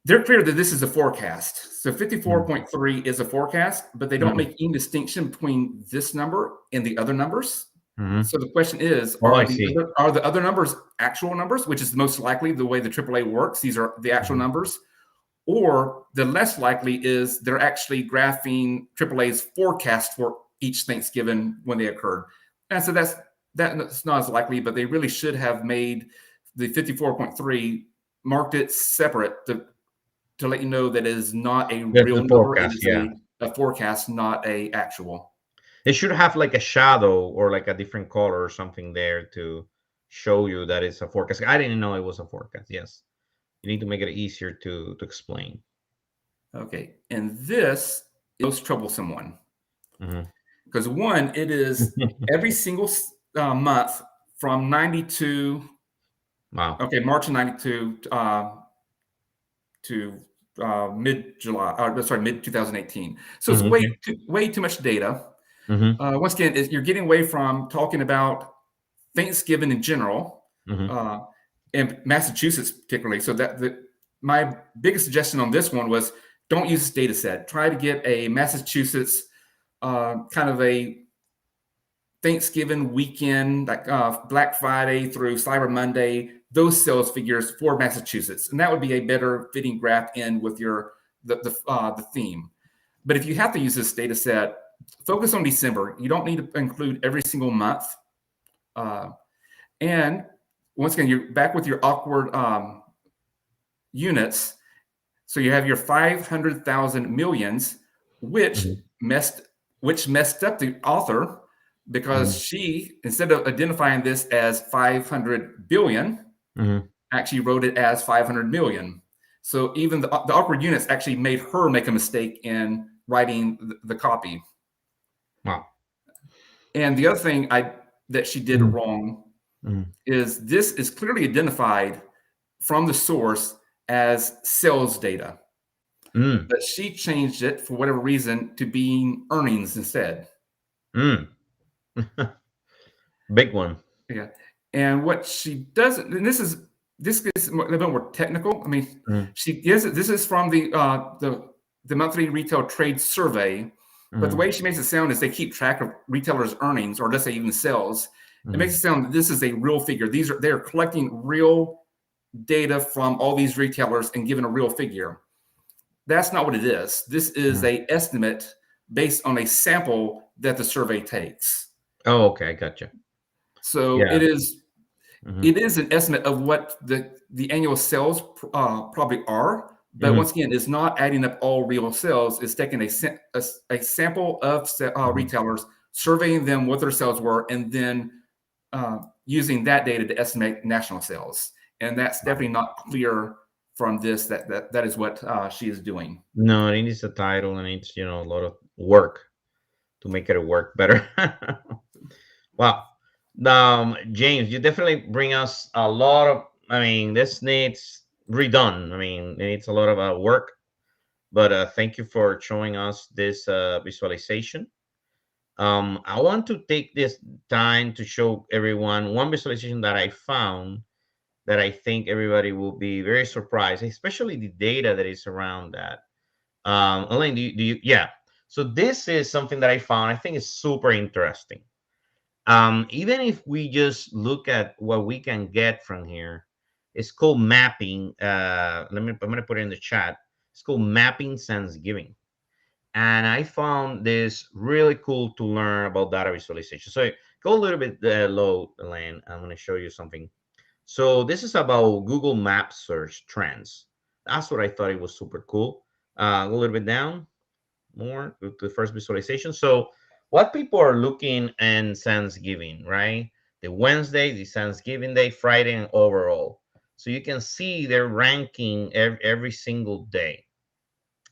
C: They're clear that this is a forecast. So 54.3 is a forecast, but they don't make any distinction between this number and the other numbers. So the question is, are the other numbers actual numbers, which is most likely the way the AAA works? These are the actual numbers. Or the less likely is they're actually graphing AAA's forecast for each Thanksgiving when they occurred. And so that's not as likely, but they really should have made the 54.3, marked it separate to let you know that it is not a real number.
A: Forecast,
C: a forecast, not a actual.
A: It should have like a shadow or like a different color or something there to show you that it's a forecast. I didn't know it was a forecast. Yes. You need to make it easier to explain.
C: Okay. And this is the most troublesome one. Because one, it is every single month from 92.
A: Wow.
C: Okay, March of 92 to mid-July, mid-2018. So it's way too much data. Once again, you're getting away from talking about Thanksgiving in general, and Massachusetts particularly. So my biggest suggestion on this one was don't use this data set. Try to get a Massachusetts kind of a Thanksgiving weekend, like Black Friday through Cyber Monday, those sales figures for Massachusetts. And that would be a better fitting graph in with your the theme. But if you have to use this data set, focus on December. You don't need to include every single month. And once again, you're back with your awkward units. So you have your 500,000 millions, which messed up the author, because she, instead of identifying this as 500 billion, actually wrote it as 500 million. So even the awkward units actually made her make a mistake in writing the copy.
A: Wow.
C: And the other thing that she did wrong is this is clearly identified from the source as sales data. But she changed it for whatever reason to being earnings instead.
A: Big one.
C: Yeah. And what she doesn't, and this gets a little bit more technical. I mean, this is from the monthly retail trade survey, but the way she makes it sound is they keep track of retailers' earnings, or let's say even sales. It makes it sound that this is a real figure. They're collecting real data from all these retailers and giving a real figure. That's not what it is. This is a estimate based on a sample that the survey takes.
A: Oh, okay, I gotcha.
C: So it is an estimate of what the annual sales probably are, but once again, it's not adding up all real sales. It's taking a sample of retailers, surveying them what their sales were, and then using that data to estimate national sales. And that's definitely not clear from this that is what she is doing.
A: No, it needs a title, and it's a lot of work to make it work better. Wow. James, you definitely bring us a lot of, this needs redone. It needs a lot of work, but thank you for showing us this visualization. I want to take this time to show everyone one visualization that I found that I think everybody will be very surprised, especially the data that is around that. Elaine, do you? Yeah. So this is something that I found. I think is super interesting. Even if we just look at what we can get from here, it's called mapping. I'm gonna put it in the chat. It's called mapping Thanksgiving. And I found this really cool to learn about data visualization. So go a little bit low, Elaine. I'm going to show you something. So this is about Google Maps search trends. That's what I thought it was super cool. Go a little bit down, more to the first visualization. So what people are looking in Thanksgiving, right? The Wednesday, the Thanksgiving Day, Friday, and overall. So you can see they're ranking every single day.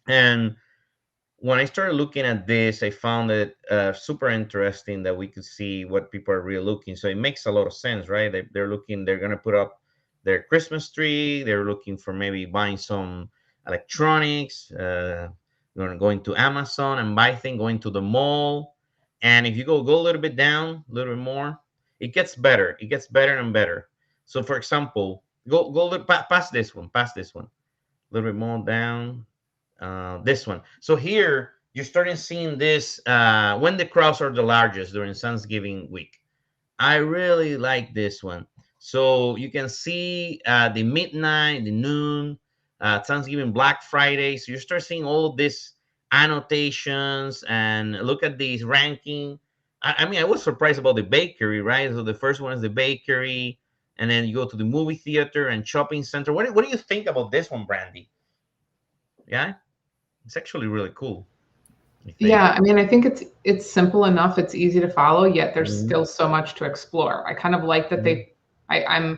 A: And when I started looking at this, I found it super interesting that we could see what people are really looking. So it makes a lot of sense, right? They're looking, they're going to put up their Christmas tree. They're looking for maybe buying some electronics, going to Amazon and buy things, going to the mall. And if you go a little bit down, a little bit more, it gets better. It gets better and better. So for example, go past this one, a little bit more down. This one. So here you're starting seeing this when the crowds are the largest during Thanksgiving week. I really like this one. So you can see the midnight, the noon, Thanksgiving, Black Friday. So you start seeing all of these annotations and look at these ranking. I was surprised about the bakery, right? So the first one is the bakery, and then you go to the movie theater and shopping center. What do you think about this one, Brandy? Yeah. It's actually really cool.
B: Yeah, I think it's simple enough. It's easy to follow, yet there's still so much to explore. I kind of like that I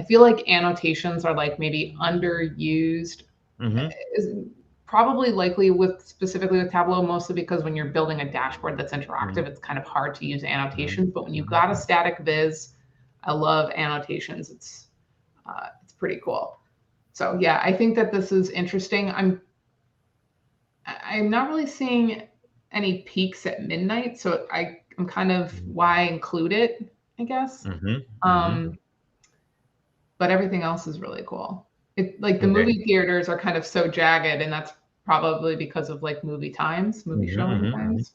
B: feel like annotations are like maybe underused. Probably likely specifically with Tableau, mostly because when you're building a dashboard that's interactive, it's kind of hard to use annotations. But when you've got a static viz, I love annotations. It's pretty cool. So yeah, I think that this is interesting. I'm not really seeing any peaks at midnight, so I'm kind of why include it, I guess. But everything else is really cool. Like the movie theaters are kind of so jagged, and that's probably because of like movie showing times.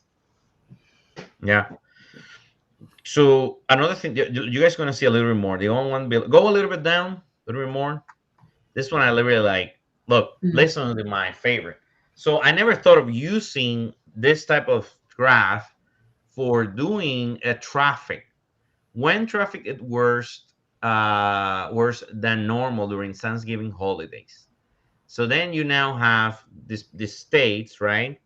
A: Yeah. So another thing, you guys gonna see a little bit more. The only one, go a little bit down, a little bit more. This one I really like. Look, listen to my favorite. So I never thought of using this type of graph for doing a traffic. When traffic is worse than normal during Thanksgiving holidays. So then you now have this states, right?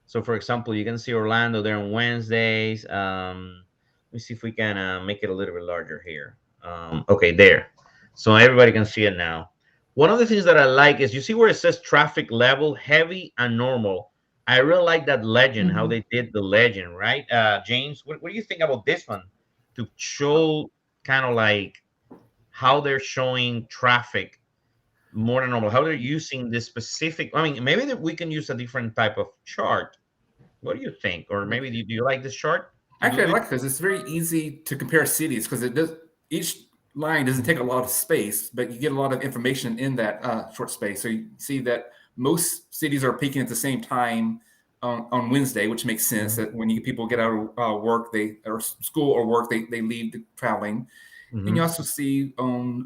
A: So for example, you can see Orlando there on Wednesdays. Let me see if we can make it a little bit larger here. Okay, there. So everybody can see it now. One of the things that I like is you see where it says traffic level, heavy and normal. I really like that legend, how
B: Mhm.
A: they did the legend, right? James, what do you think about this one? To show kind of like how they're showing traffic more than normal, how they're using this specific. I mean, maybe that we can use a different type of chart. What do you think? Or maybe do you like this chart to do
C: Actually, I
A: this?
C: like it because it's very easy to compare cities because it does each line doesn't take a lot of space, but you get a lot of information in that short space. So you see that most cities are peaking at the same time on Wednesday, which makes sense. That when people get out of work, they or school or work, they leave traveling, and you
A: Mm-hmm.
C: also see on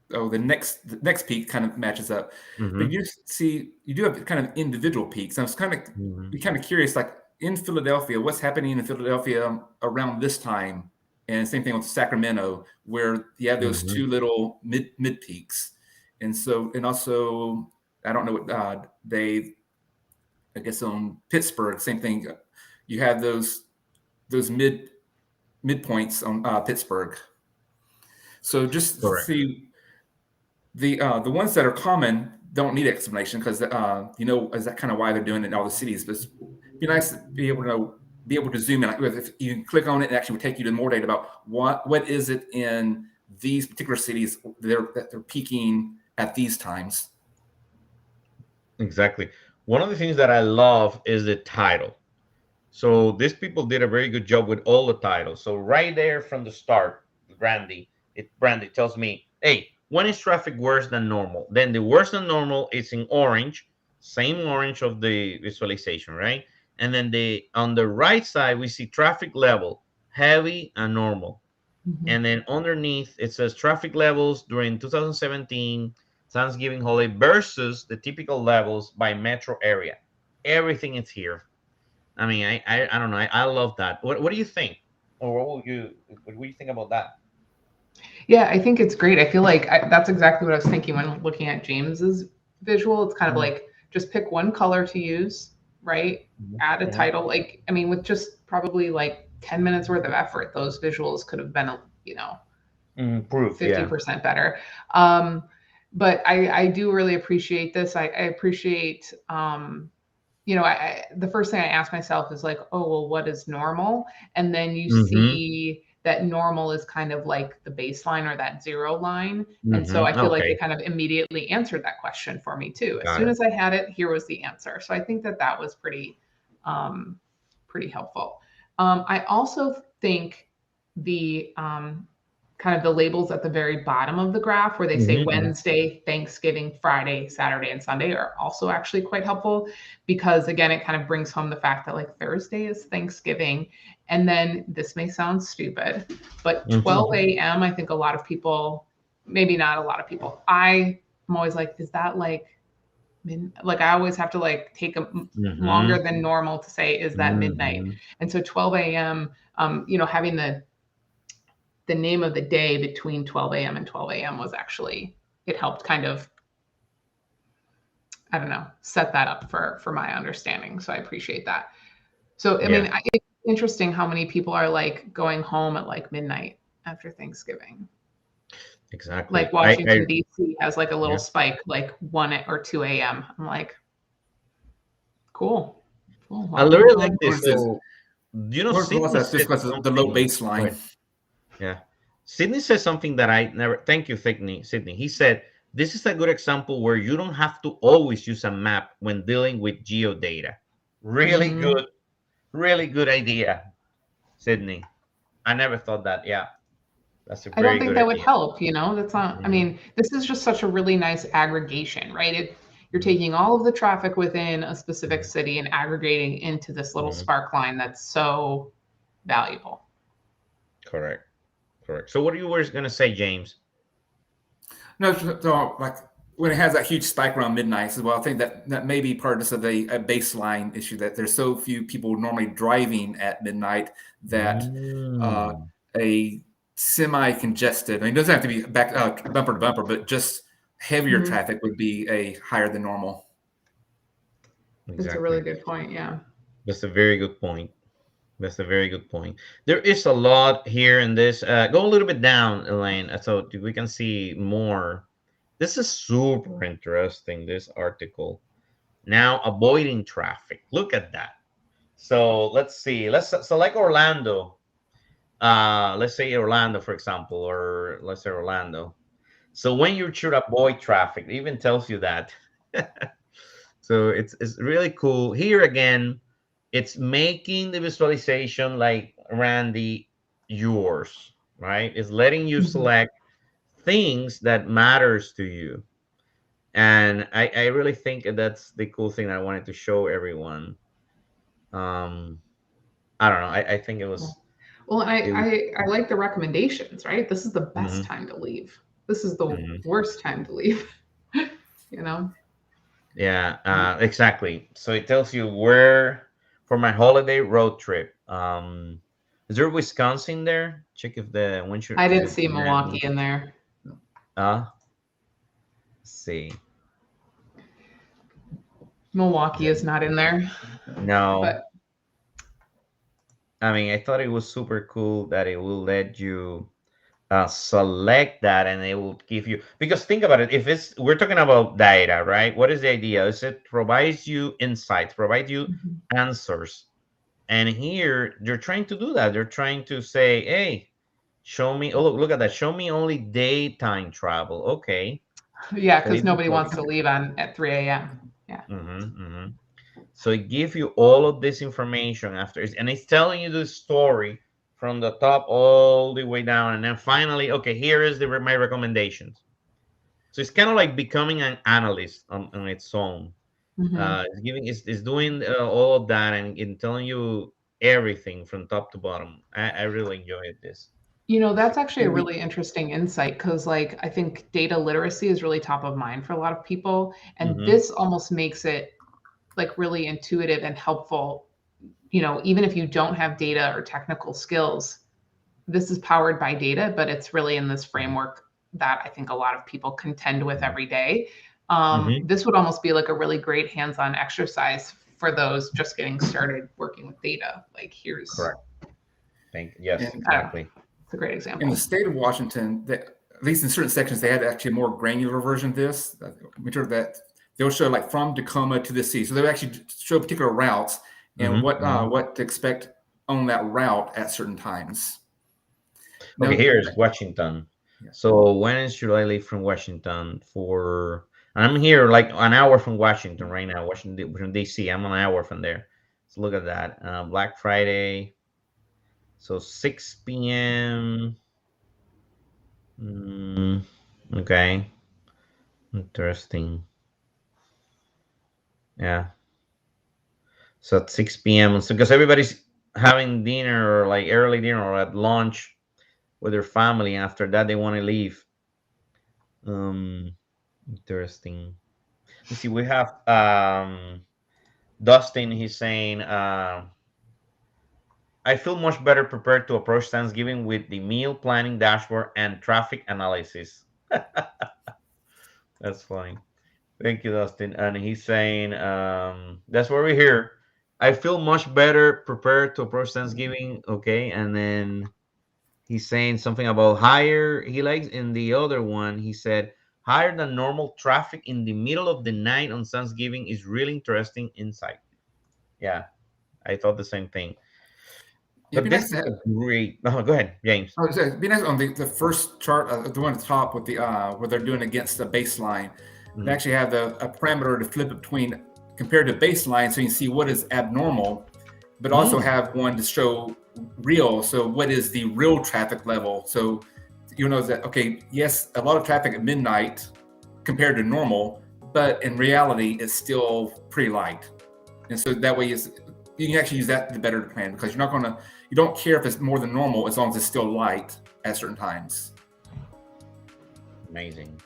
C: the next peak kind of matches up, but
A: Mm-hmm.
C: you do have kind of individual peaks. I was
A: Mm-hmm.
C: kind of curious, like in Philadelphia, what's happening in Philadelphia around this time, and same thing with Sacramento, where you have those
A: Mm-hmm.
C: two little mid peaks, and also I don't know what they I guess on Pittsburgh, same thing. You have those midpoints on Pittsburgh. So just
A: Correct.
C: see the ones that are common don't need explanation because is that kind of why they're doing it in all the cities. But it'd be nice to be able to zoom in. Like if you can click on it, it actually would take you to more data about what is it in these particular cities that they're peaking at these times.
A: Exactly. One of the things that I love is the title. So these people did a very good job with all the titles. So right there from the start, Brandy tells me, hey, when is traffic worse than normal? Then the worse than normal is in orange, same orange of the visualization, right? And then the on the right side we see traffic level, heavy and normal.
B: Mhm.
A: And then underneath it says traffic levels during 2017 Thanksgiving holiday versus the typical levels by metro area. Everything is here. I mean, I don't know. I love that. What do you think? Or what do you think about that?
B: Yeah, I think it's great. I feel like that's exactly what I was thinking when looking at James's visual. It's kind of
A: Mhm,
B: like just pick one color to use, right?
A: mhm,
B: Add a
A: mhm.
B: title. Like, I mean, with just probably like 10 minutes worth of effort, those visuals could have been,
A: Proof, yeah.
B: 50% better. Um, but I do really appreciate this. I appreciate, the first thing I ask myself is like, oh, well, what is normal? And then you
A: Mm-hmm.
B: see that normal is kind of like the baseline or that zero line. And so I feel like
A: Okay,
B: it kind of immediately answered that question for me too. As
A: got
B: soon
A: it.
B: as I had it, here was the answer. So I think that that was um, pretty helpful. I also think the kind of the labels at the very bottom of the graph where they say
A: Mm-hmm.
B: Wednesday, Thanksgiving, Friday, Saturday, and Sunday are also actually quite helpful because again, it kind of brings home the fact that like Thursday is Thanksgiving. And then this may sound stupid, but
A: Mm-hmm.
B: 12 a.m., I think a lot of people, maybe not a lot of people, I am always like, is that like, like I always have to like take a longer
A: Mm-hmm.
B: than normal to say, is that midnight?
A: Mm-hmm.
B: And so 12 a.m., having the name of the day between 12 a.m. and 12 a.m. was actually, it helped kind of, I don't know, set that up for my understanding. So I appreciate that. So I
A: Yeah,
B: mean, it's interesting how many people are like going home at like midnight after Thanksgiving. Like
A: exactly.
B: Washington D.C. has like a little
A: Yeah.
B: spike, like 1 or 2 a.m. I'm like, cool, cool. A
A: I
B: lot of people
A: really like
B: going home.
A: this.
C: What is this?
A: So,
C: What was
A: Sydney
C: that? Just
A: said
C: because of the low
A: something. Go
C: baseline.
A: ahead. Yeah. Sydney says something that I never. Thank you, Sydney. Sydney. He said this is a good example where you don't have to always use a map when dealing with geodata. Really
B: Mhm.
A: good, really good idea, Sydney. I never thought that. Yeah, that's a
B: I don't
A: very
B: think
A: good
B: that would
A: idea.
B: help, That's not, I
A: Mhm,
B: mean, this is just such a really nice aggregation, right? You're
A: mhm,
B: taking all of the traffic within a specific
A: mhm,
B: city and aggregating into this little
A: mhm.
B: spark line that's so valuable.
A: Correct. Correct. So, what you were going to say, James?
C: No, so like when it has that huge spike around midnight as well, I think that may be part of a baseline issue that there's so few people normally driving at midnight that
A: Mm,
C: a semi-congested, I mean, it doesn't have to be back bumper to bumper, but just heavier
B: Mhm.
C: traffic would be a higher than normal.
B: That's a really
A: exactly.
B: good point. Yeah.
A: That's a very good point. That's a very good point. There is a lot here in this. Go a little bit down, Elaine, so we can see more. This is super interesting, this article. Now, avoiding traffic. Look at that. So let's see. Let's select Orlando. Let's say Orlando, for example, or let's say Orlando. So when you should avoid traffic, it even tells you that. So it's really cool. Here again, it's making the visualization like Randy yours, right? It's letting you
B: Mhm.
A: select things that matters to you. And I really think that's the cool thing I wanted to show everyone. Um, I don't know. I think it
B: Yeah.
A: was
B: Well,
A: it was
B: I like the recommendations, right? This is the best
A: mhm,
B: time to leave. This is the
A: mhm.
B: worst time to leave. You know?
A: Yeah, exactly. So it tells you where for my holiday road trip. Is there Wisconsin there? Check if the windshield
B: I
A: if
B: didn't
A: it
B: see Milwaukee in there.
A: uh see.
B: Milwaukee is not in there,
A: No,
B: but
A: I mean I thought it was super cool that it will let you select that and it will give you because think about it. If it's we're talking about data, right? What is the idea? Is it provides you insights, provides you
B: Mhm.
A: answers. And here they're trying to do that. They're trying to say, hey, show me, oh, look at that. Show me only daytime travel. Okay.
B: Yeah,
A: So
B: because
A: it,
B: nobody wants to leave on at 3 a.m. Yeah.
A: mm-hmm. So it gives you all of this information after, and it's telling you the story from the top all the way down. And then finally, okay, here is my recommendations. So it's kind of like becoming an analyst on its own.
B: Hmm.
A: It's doing all of that and telling you everything from top to bottom. I really enjoyed this.
B: That's actually a
C: And we,
B: really interesting insight because, like, I think data literacy is really top of mind for a lot of people. And
A: Mm-hmm.
B: this almost makes it like really intuitive and helpful. Even if you don't have data or technical skills, this is powered by data, but it's really in this framework that I think a lot of people contend with every day.
A: Mm-hmm.
B: This would almost be like a really great hands on exercise for those just getting started working with data. Like, here's,
A: Correct. Yes,
C: and
B: I don't know,
A: exactly.
B: it's a great
C: in the
B: example.
C: state of Washington, at least in certain sections, they had actually a more granular version of this. We heard that they'll show like from Tacoma to the sea. So they'll actually show particular routes and
A: Mm-hmm. Mm-hmm.
C: what to expect on that route at certain times.
A: Okay,
C: Now,
A: here's Washington.
C: yeah.
A: So when should I leave from Washington for? I'm here like an hour from Washington right now, Washington D.C. I'm an hour from there. So look at that. Black Friday. So 6 p.m. Okay, interesting. Yeah. So at 6 p.m. So because everybody's having dinner or like early dinner or at lunch with their family. After that, they want to leave. Interesting. Let's see. We have Dustin. He's saying, "I feel much better prepared to approach Thanksgiving with the meal planning dashboard and traffic analysis." That's funny. Thank you, Dustin. And he's saying, "That's what we're here. I feel much better prepared to approach Thanksgiving." Okay, and then he's saying something about higher. He likes in the other one. He said higher than normal traffic in the middle of the night on Thanksgiving is really interesting insight. Yeah, I thought the same thing.
C: It'd
A: But
C: be
A: this
C: nice
A: is
C: to have.
A: a great. Oh, go ahead, James.
C: Oh, so it'd be nice on the first chart, the one at the top with the where they're doing against the baseline. They
A: Mhm.
C: actually have a parameter to flip it between compared to baseline, so you can see what is abnormal, but also
A: Mm,
C: have one to show real. So what is the real traffic level? So you know that okay, yes, a lot of traffic at midnight compared to normal, but in reality, it's still pretty light. And so that way you can actually use that to better to plan because you don't care if it's more than normal as long as it's still light at certain times.
A: amazing.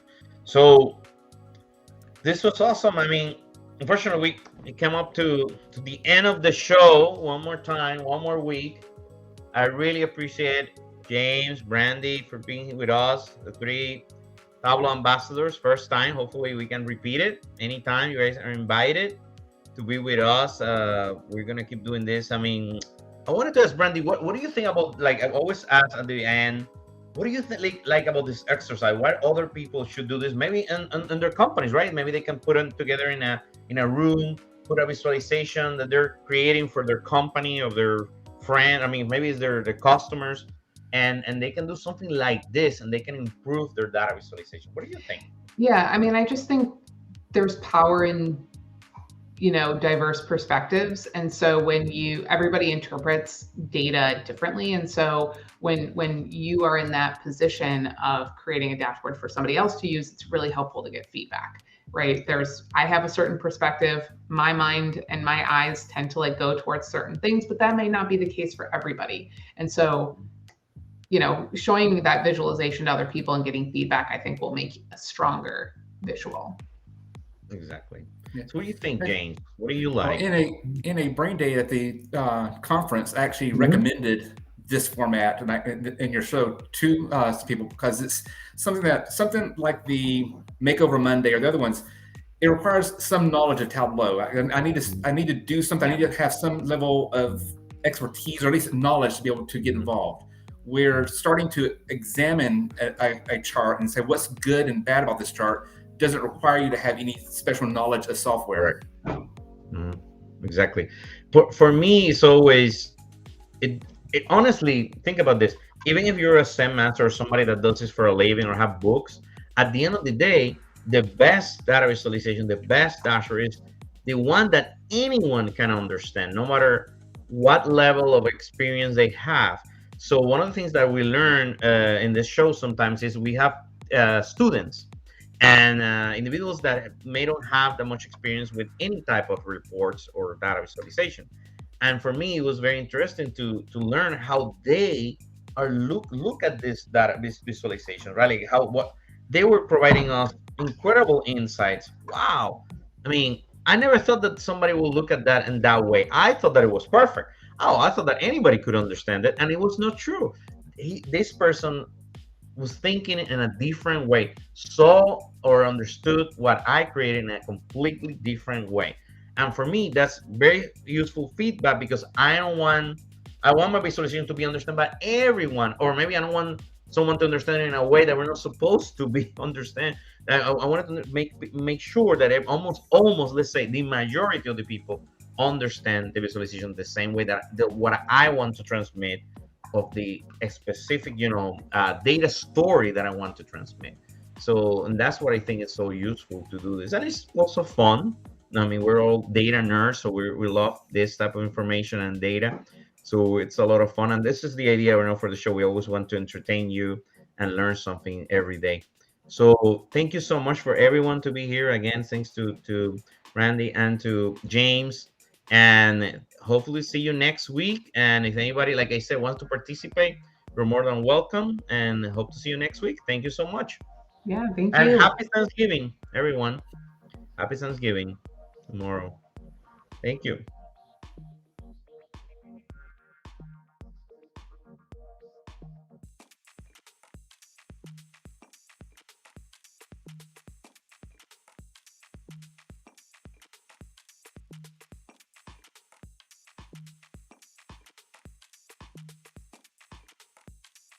A: So this was awesome. I mean, unfortunately, we came up to the end of the show one more time, one more week. I really appreciate James, Brandy for being with us, the three Tableau ambassadors, first time. Hopefully, we can repeat it anytime. You guys are invited to be with us. We're gonna keep doing this. I mean, I wanted to ask Brandy, what do you think about, like I always ask at the end, what do you think like about this exercise? Why other people should do this? Maybe in their companies, right? Maybe they can put them together in a room, put a visualization that they're creating for their company or their friend. I mean, maybe it's their customers, and they can do something like this, and they can improve their data visualization. What do you think?
B: Yeah, I mean, I just think there's power in, diverse perspectives. And so when everybody interprets data differently. And so when you are in that position of creating a dashboard for somebody else to use, it's really helpful to get feedback, right? I have a certain perspective, my mind and my eyes tend to like go towards certain things, but that may not be the case for everybody. And so, showing that visualization to other people and getting feedback, I think will make a stronger visual.
A: Exactly. So what do you think, James? What do you like?
C: In a brain day at the conference, I actually recommended this format in your show to people because it's something like the Makeover Monday or the other ones. It requires some knowledge of Tableau. I need to do something. I need to have some level of expertise or at least knowledge to be able to get involved. We're starting to examine a chart and say what's good and bad about this chart. Doesn't require you to have any special knowledge of software.
A: Exactly. For me, it's always it honestly, think about this. Even if you're a Zen master or somebody that does this for a living or have books, at the end of the day, the best data visualization, the best dashboard is the one that anyone can understand, no matter what level of experience they have. So one of the things that we learn in this show sometimes is we have students and individuals that may not have that much experience with any type of reports or data visualization. And for me, it was very interesting to learn how they are look at this data, this visualization, right? Like what they were providing us incredible insights. Wow. I mean, I never thought that somebody would look at that in that way. I thought that it was perfect. Oh, I thought that anybody could understand it, and it was not true. This person was thinking in a different way, saw or understood what I created in a completely different way. And for me, that's very useful feedback because I want my visualization to be understood by everyone, or maybe I don't want someone to understand it in a way that we're not supposed to be understand. I wanted to make sure that almost let's say the majority of the people understand the visualization the same way that what I want to transmit of the specific data story that I want to transmit. So, and that's what I think is so useful to do this, and it's also fun. I mean, we're all data nerds, so we love this type of information and data. So it's a lot of fun, and this is the idea for the show. We always want to entertain you and learn something every day. So thank you so much for everyone to be here again. Thanks to Randy and to James, and hopefully see you next week. And if anybody, like I said, wants to participate, you're more than welcome, and hope to see you next week. Thank you so much.
B: Yeah, thank you.
A: And happy Thanksgiving, everyone. Happy Thanksgiving tomorrow. Thank you.